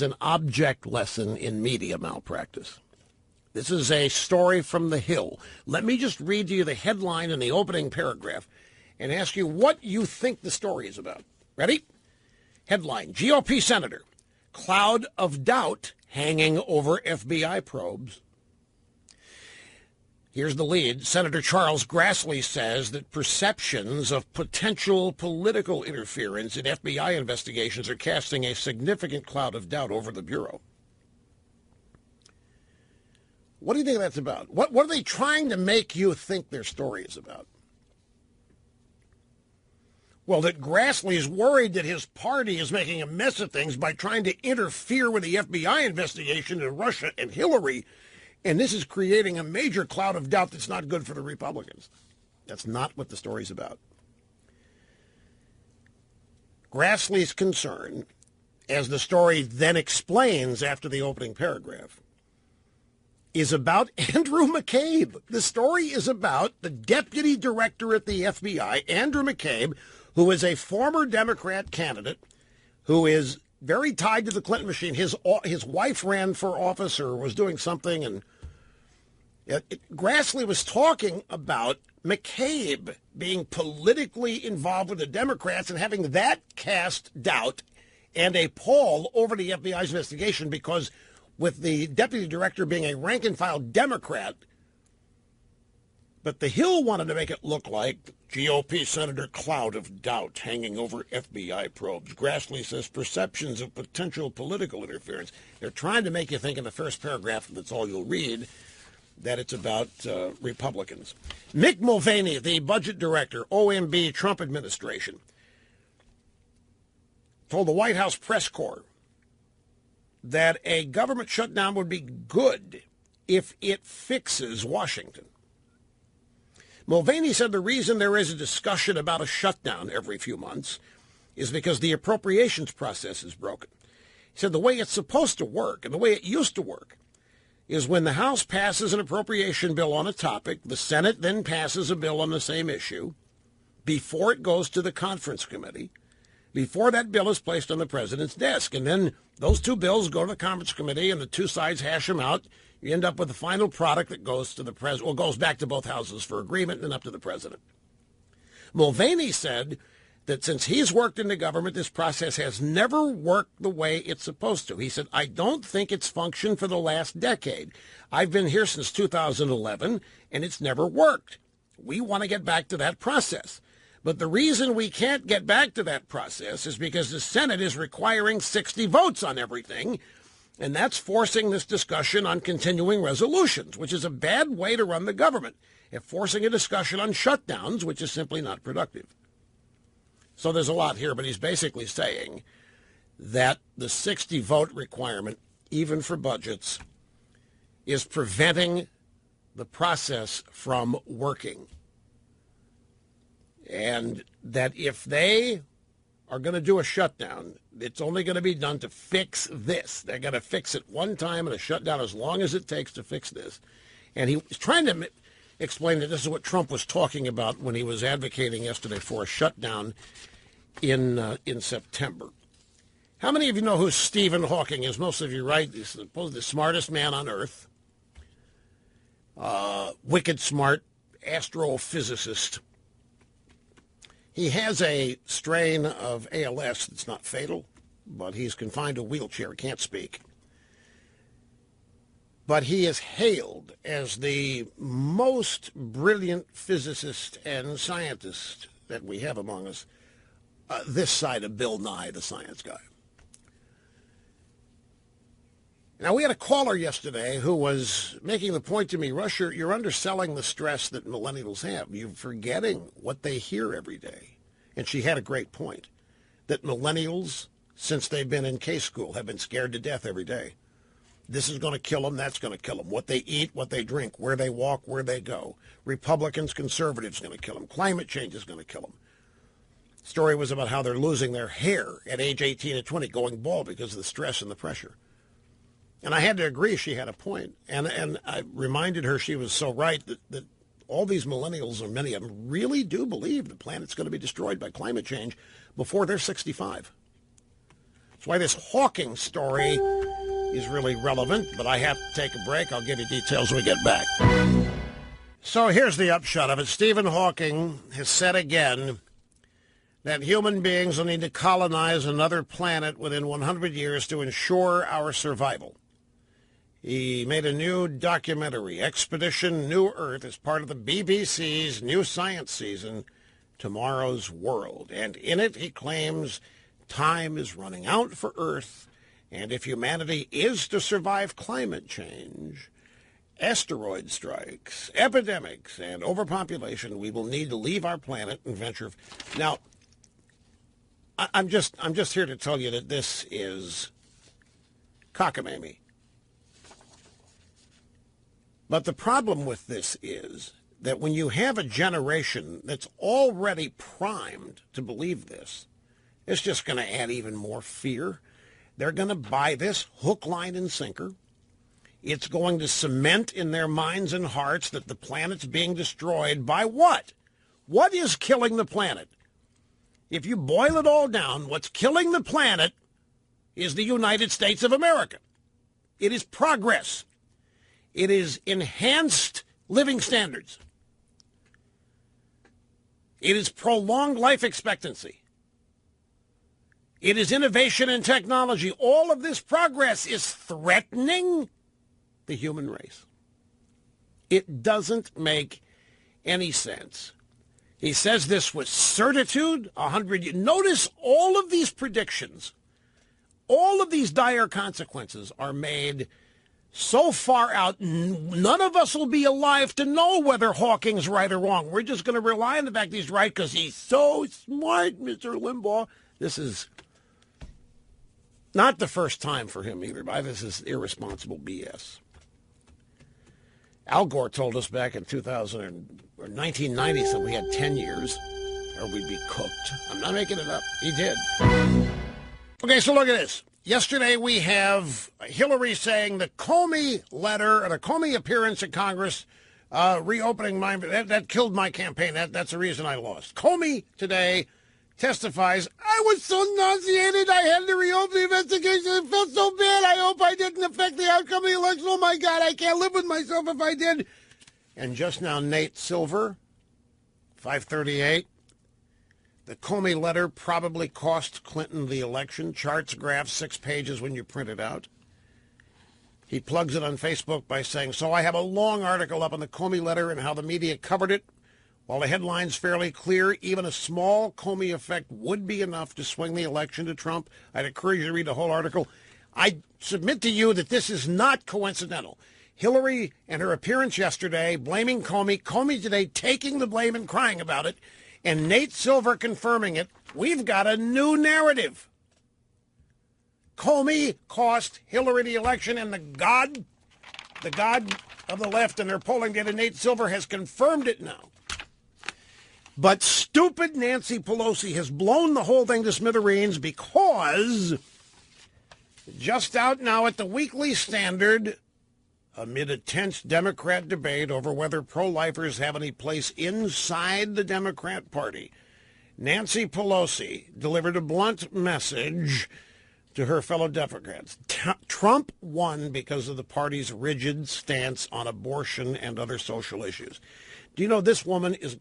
an object lesson in media malpractice. This is a story from The Hill. Let me just read to you the headline in the opening paragraph and ask you what you think the story is about. Ready? Headline, GOP Senator, cloud of doubt hanging over FBI probes. Here's the lead. Senator Charles Grassley says that perceptions of potential political interference in FBI investigations are casting a significant cloud of doubt over the Bureau. What do you think that's about? What are they trying to make you think their story is about? Well, that Grassley is worried that his party is making a mess of things by trying to interfere with the FBI investigation into Russia and Hillary, and this is creating a major cloud of doubt that's not good for the Republicans. That's not what the story's about. Grassley's concern, as the story then explains after the opening paragraph, is about Andrew McCabe. The story is about the deputy director at the FBI, Andrew McCabe, who is a former Democrat candidate who is very tied to the Clinton machine. His wife ran for office or was doing something, and Grassley was talking about McCabe being politically involved with the Democrats and having that cast doubt and a pall over the FBI's investigation because with the deputy director being a rank-and-file Democrat, but the Hill wanted to make it look like GOP Senator cloud of doubt hanging over FBI probes. Grassley says perceptions of potential political interference. They're trying to make you think in the first paragraph, that's all you'll read, that it's about Republicans. Mick Mulvaney, the budget director, OMB, Trump administration, told the White House press corps that a government shutdown would be good if it fixes Washington. Mulvaney said the reason there is a discussion about a shutdown every few months is because the appropriations process is broken. He said the way it's supposed to work and the way it used to work is when the House passes an appropriation bill on a topic, the Senate then passes a bill on the same issue before it goes to the conference committee, before that bill is placed on the president's desk. And then those two bills go to the conference committee and the two sides hash them out. You end up with the final product that goes to the president, goes back to both houses for agreement and then up to the president. Mulvaney said that since he's worked in the government, this process has never worked the way it's supposed to. He said, I don't think it's functioned for the last decade. I've been here since 2011, and it's never worked. We want to get back to that process. But the reason we can't get back to that process is because the Senate is requiring 60 votes on everything, and that's forcing this discussion on continuing resolutions, which is a bad way to run the government, and forcing a discussion on shutdowns, which is simply not productive. So there's a lot here, but he's basically saying that the 60 vote requirement, even for budgets, is preventing the process from working. And that if they are going to do a shutdown, it's only going to be done to fix this. They're going to fix it one time and a shutdown as long as it takes to fix this. And he was trying to explain that this is what Trump was talking about when he was advocating yesterday for a shutdown in September. How many of you know who Stephen Hawking is? Most of you, right? He's supposedly the smartest man on Earth. Wicked smart astrophysicist. He has a strain of ALS that's not fatal, but he's confined to a wheelchair, can't speak. But he is hailed as the most brilliant physicist and scientist that we have among us, this side of Bill Nye, the science guy. Now, we had a caller yesterday who was making the point to me, Rush, you're underselling the stress that millennials have. You're forgetting what they hear every day. And she had a great point, that millennials, since they've been in K-school, have been scared to death every day. This is going to kill them, that's going to kill them. What they eat, what they drink, where they walk, where they go. Republicans, conservatives going to kill them. Climate change is going to kill them. The story was about how they're losing their hair at age 18 and 20, going bald because of the stress and the pressure. And I had to agree she had a point. And I reminded her she was so right that all these millennials, or many of them, really do believe the planet's going to be destroyed by climate change before they're 65. That's why this Hawking story is really relevant, but I have to take a break. I'll give you details when we get back. So here's the upshot of it. Stephen Hawking has said again that human beings will need to colonize another planet within 100 years to ensure our survival. He made a new documentary, Expedition New Earth, as part of the BBC's new science season, Tomorrow's World. And in it, he claims time is running out for Earth, and if humanity is to survive climate change, asteroid strikes, epidemics, and overpopulation, we will need to leave our planet and venture. Now, I'm just here to tell you that this is cockamamie. But the problem with this is that when you have a generation that's already primed to believe this, it's just going to add even more fear. They're going to buy this hook, line, and sinker. It's going to cement in their minds and hearts that the planet's being destroyed by what? What is killing the planet? If you boil it all down, what's killing the planet is the United States of America. It is progress. It is enhanced living standards. It is prolonged life expectancy. It is innovation and technology. All of this progress is threatening the human race. It doesn't make any sense. He says this with certitude, 100 years. Notice all of these predictions, all of these dire consequences are made so far out, none of us will be alive to know whether Hawking's right or wrong. We're just going to rely on the fact he's right because he's so smart, Mr. Limbaugh. This is not the first time for him either. This is irresponsible BS. Al Gore told us back in 1990 that we had 10 years or we'd be cooked. I'm not making it up. He did. Okay, so look at this. Yesterday we have Hillary saying the Comey letter, or the Comey appearance at Congress, reopening my, that killed my campaign. That's the reason I lost. Comey today testifies, I was so nauseated I had to reopen the investigation. It felt so bad. I hope I didn't affect the outcome of the election. Oh, my God, I can't live with myself if I did. And just now, Nate Silver, 538, The Comey letter probably cost Clinton the election. Charts, graphs, 6 pages when you print it out. He plugs it on Facebook by saying, so I have a long article up on the Comey letter and how the media covered it. While the headline's fairly clear, even a small Comey effect would be enough to swing the election to Trump. I'd encourage you to read the whole article. I submit to you that this is not coincidental. Hillary and her appearance yesterday blaming Comey, Comey today taking the blame and crying about it, and Nate Silver confirming it. We've got a new narrative. Comey cost Hillary the election, and the god of the left and their polling data, Nate Silver, has confirmed it now. But stupid Nancy Pelosi has blown the whole thing to smithereens because just out now at the Weekly Standard, amid a tense Democrat debate over whether pro-lifers have any place inside the Democrat Party, Nancy Pelosi delivered a blunt message to her fellow Democrats. Trump won because of the party's rigid stance on abortion and other social issues. Do you know this woman is...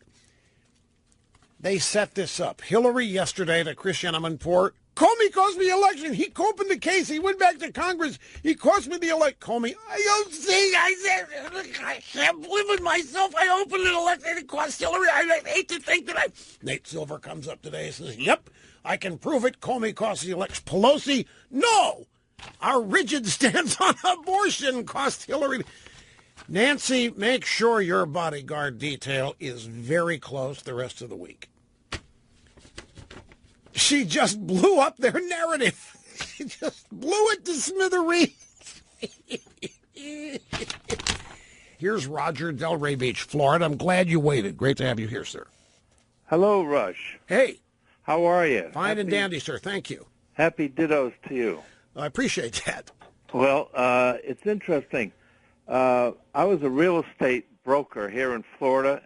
They set this up. Hillary yesterday to Christiane Amanpour, Comey cost me the election. He opened the case. He went back to Congress. He cost me the election. Comey, I don't see. I can't live with myself. I opened an election. It cost Hillary. I hate to think that Nate Silver comes up today and says, yep, I can prove it. Comey cost the election. Pelosi, no. Our rigid stance on abortion cost Hillary. Nancy, make sure your bodyguard detail is very close the rest of the week. She just blew up their narrative. She just blew it to smithereens. Here's Roger, Delray Beach, Florida. I'm glad you waited. Great to have you here, sir. Hello, Rush. Hey. How are you? Fine and dandy, sir. Thank you. Happy dittos to you. I appreciate that. Well, it's interesting. I was a real estate broker here in Florida,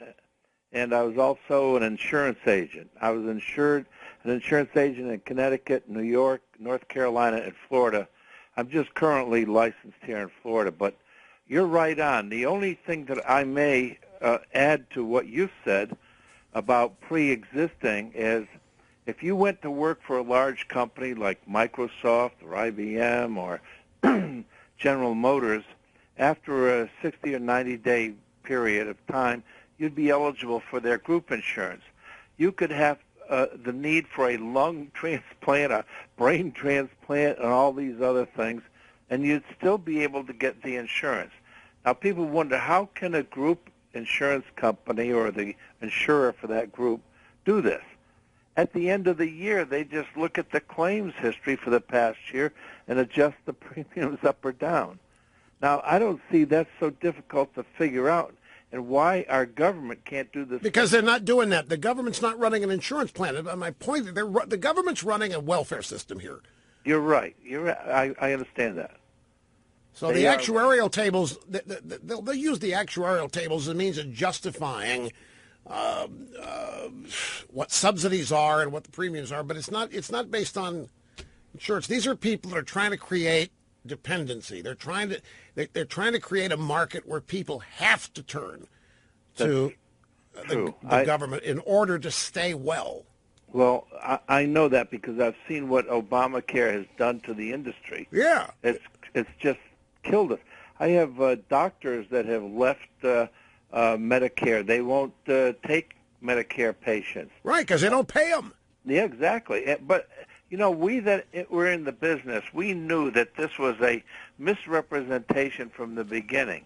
and I was also an insurance agent. I was an insurance agent in Connecticut, New York, North Carolina, and Florida. I'm just currently licensed here in Florida, but you're right on. The only thing that I may add to what you said about pre-existing is if you went to work for a large company like Microsoft or IBM or General Motors, after a 60 or 90-day period of time, you'd be eligible for their group insurance. You could have the need for a lung transplant, a brain transplant, and all these other things, and you'd still be able to get the insurance. Now, people wonder, how can a group insurance company or the insurer for that group do this? At the end of the year, they just look at the claims history for the past year and adjust the premiums up or down. Now, I don't see that's so difficult to figure out, and why our government can't do this. Because they're not doing that. The government's not running an insurance plan. My point is, the government's running a welfare system here. You're right. I understand that. So the actuarial tables, they'll use the actuarial tables as a means of justifying what subsidies are and what the premiums are, but it's not based on insurance. These are people that are trying to create dependency. They're trying to create a market where people have to turn to the government in order to stay well. Well, I know that because I've seen what Obamacare has done to the industry. Yeah. It's just killed us. I have doctors that have left Medicare. They won't take Medicare patients. Right, because they don't pay them. Yeah, exactly. But you know, we that were in the business, we knew that this was a misrepresentation from the beginning,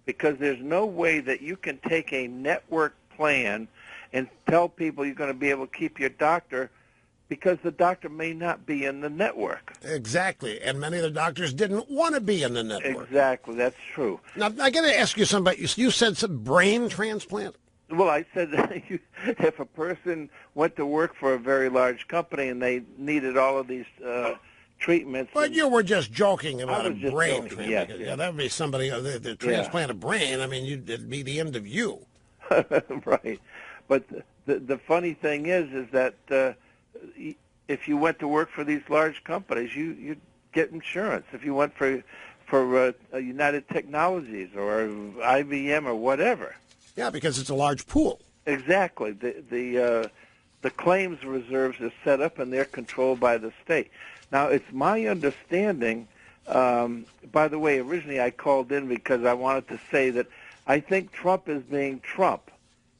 because there's no way that you can take a network plan and tell people you're going to be able to keep your doctor, because the doctor may not be in the network. Exactly, and many of the doctors didn't want to be in the network. Exactly, that's true. Now, I got to ask you something about you said some brain transplant? Well, I said that if a person went to work for a very large company and they needed all of these treatments... But you were just joking about a brain transplant. Yes. Yeah, that would be somebody, the transplant a brain, I mean, it'd be the end of you. Right. But the funny thing is that if you went to work for these large companies, you'd get insurance. If you went for United Technologies or IBM or whatever. Yeah, because it's a large pool. Exactly. The the claims reserves are set up and they're controlled by the state. Now, it's my understanding, by the way, originally I called in because I wanted to say that I think Trump is being Trump.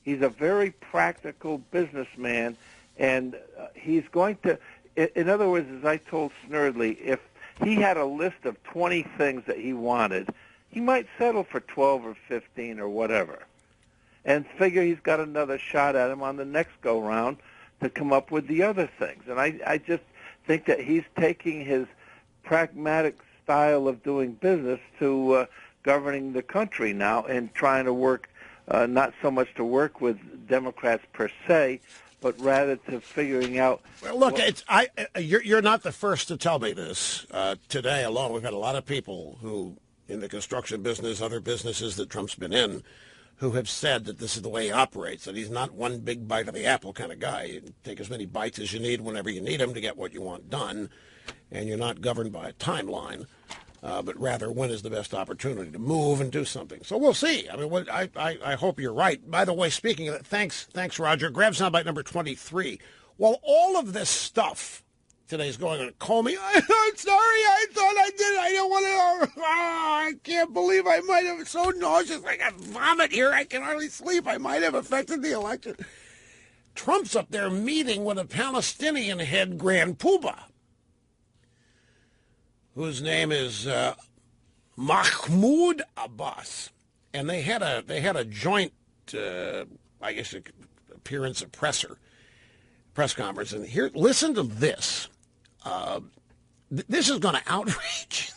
He's a very practical businessman, and he's going to, in other words, as I told Snerdley, if he had a list of 20 things that he wanted, he might settle for 12 or 15 or whatever, and figure he's got another shot at him on the next go-round to come up with the other things. And I just think that he's taking his pragmatic style of doing business to governing the country now and trying to work, not so much to work with Democrats per se, but rather to figuring out. Well, look, you're not the first to tell me this. Today alone, we've had a lot of people who, in the construction business, other businesses that Trump's been in, who have said that this is the way he operates, that he's not one big bite of the apple kind of guy. You take as many bites as you need whenever you need them to get what you want done, and you're not governed by a timeline, but rather when is the best opportunity to move and do something. So we'll see. I mean, I hope you're right. By the way, speaking of that, thanks, Roger. Grab soundbite number 23. While all of this stuff today's going on, Comey, I'm sorry, I thought I did it. I don't want to. Oh, I can't believe I might have. So nauseous. I got vomit here. I can hardly sleep. I might have affected the election. Trump's up there meeting with a Palestinian head grand poobah, whose name is Mahmoud Abbas, and they had a joint, I guess, appearance of press conference. And here, listen to this. This is going to outrage.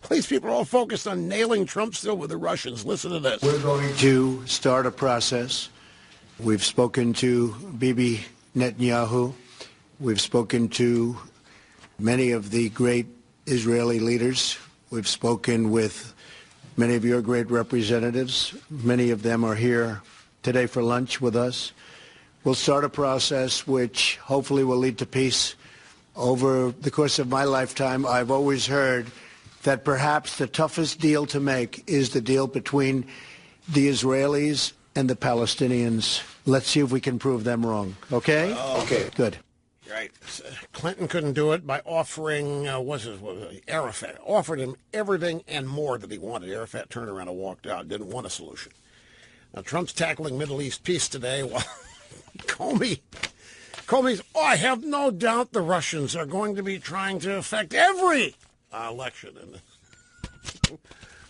These people are all focused on nailing Trump still with the Russians. Listen to this. We're going to start a process. We've spoken to Bibi Netanyahu. We've spoken to many of the great Israeli leaders. We've spoken with many of your great representatives. Many of them are here today for lunch with us. We'll start a process which hopefully will lead to peace. Over the course of my lifetime, I've always heard that perhaps the toughest deal to make is the deal between the Israelis and the Palestinians. Let's see if we can prove them wrong. Okay? Okay. Good. Right. Clinton couldn't do it by offering, Arafat, offered him everything and more that he wanted. Arafat turned around and walked out, didn't want a solution. Now, Trump's tackling Middle East peace today while Comey's, I have no doubt the Russians are going to be trying to affect every election. And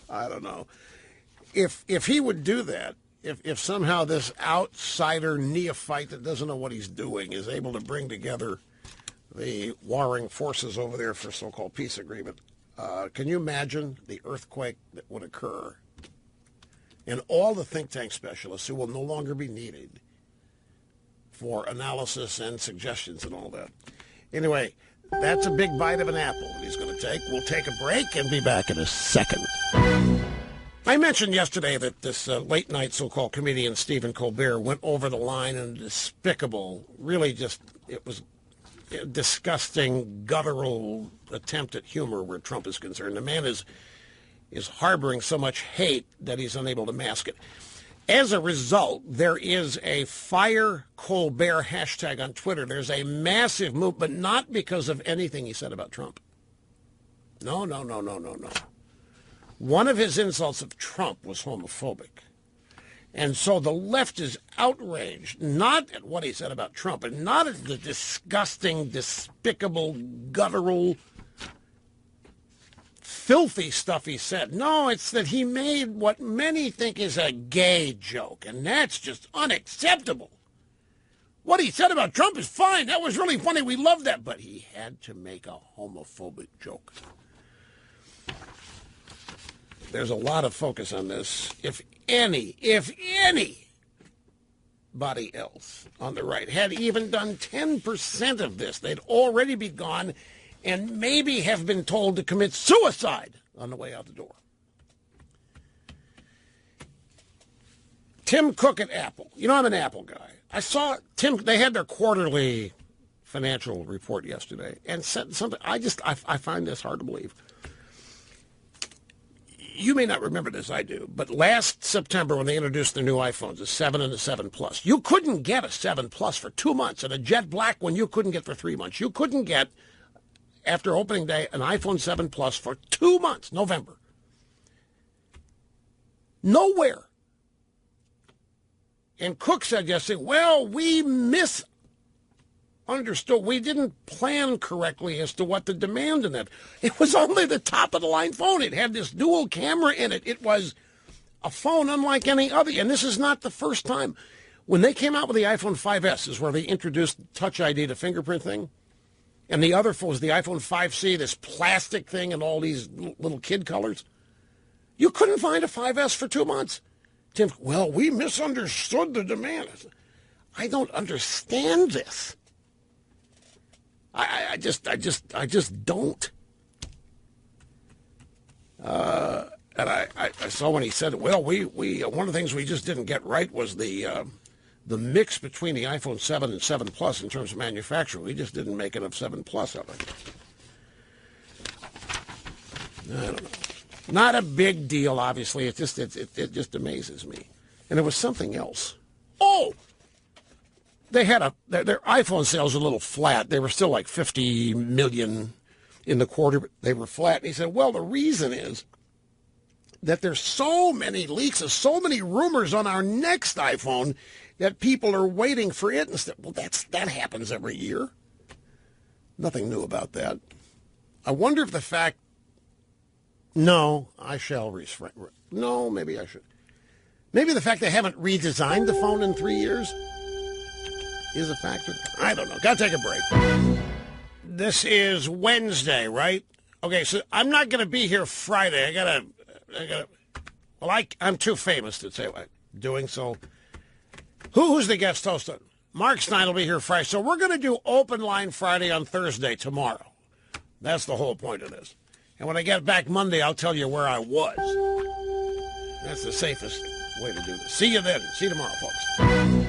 I don't know. If he would do that, if somehow this outsider neophyte that doesn't know what he's doing is able to bring together the warring forces over there for so-called peace agreement, can you imagine the earthquake that would occur? And all the think tank specialists who will no longer be needed for analysis and suggestions and all that. Anyway, that's a big bite of an apple that he's going to take. We'll take a break and be back in a second. I mentioned yesterday that this late-night so-called comedian Stephen Colbert went over the line in a despicable, really just, it was a disgusting, guttural attempt at humor where Trump is concerned. The man is harboring so much hate that he's unable to mask it. As a result, there is a Fire Colbert hashtag on Twitter. There's a massive move, but not because of anything he said about Trump. No. One of his insults of Trump was homophobic. And so the left is outraged, not at what he said about Trump, and not at the disgusting, despicable, guttural, filthy stuff he said. No, it's that he made what many think is a gay joke, and that's just unacceptable. What he said about Trump is fine. That was really funny. We love that. But he had to make a homophobic joke. There's a lot of focus on this. If anybody else on the right had even done 10% of this, they'd already be gone and maybe have been told to commit suicide on the way out the door. Tim Cook at Apple. You know, I'm an Apple guy. I saw they had their quarterly financial report yesterday and said something. I find this hard to believe. you may not remember this, I do, but last September when they introduced the new iPhones, the 7 and the 7 Plus, you couldn't get a 7 Plus for 2 months, and a jet black one you couldn't get for 3 months. You couldn't get, after opening day, an iPhone 7 Plus for 2 months, November. Nowhere. And Cook said yesterday, well, we misunderstood. We didn't plan correctly as to what the demand in it. It was only the top-of-the-line phone. It had this dual camera in it. It was a phone unlike any other. And this is not the first time. When they came out with the iPhone 5S is where they introduced Touch ID, the fingerprint thing. And the other phone was the iPhone 5C, this plastic thing and all these little kid colors. You couldn't find a 5S for 2 months. Tim, well, we misunderstood the demand. I don't understand this. I just don't. And I saw when he said, well, we one of the things we just didn't get right was the mix between the iPhone 7 and 7 Plus in terms of manufacturing. We just didn't make enough 7 Plus of it. I don't know. Not a big deal, obviously. It just amazes me. And there was something else. Oh! They had their iPhone sales were a little flat. They were still like 50 million in the quarter, but they were flat. And he said, well, the reason is that there's so many leaks and so many rumors on our next iPhone that people are waiting for it. And well, that happens every year. Nothing new about that. I wonder if the fact... No, I shall refrain. No, maybe I should. Maybe the fact they haven't redesigned the phone in 3 years is a factor. I don't know. Got to take a break. This is Wednesday, right? Okay, so I'm not going to be here Friday. I gotta. Well, I'm too famous to say what I'm doing. So, who's the guest host? Mark Stein will be here Friday. So we're going to do Open Line Friday on Thursday tomorrow. That's the whole point of this. And when I get back Monday, I'll tell you where I was. That's the safest way to do this. See you then. See you tomorrow, folks.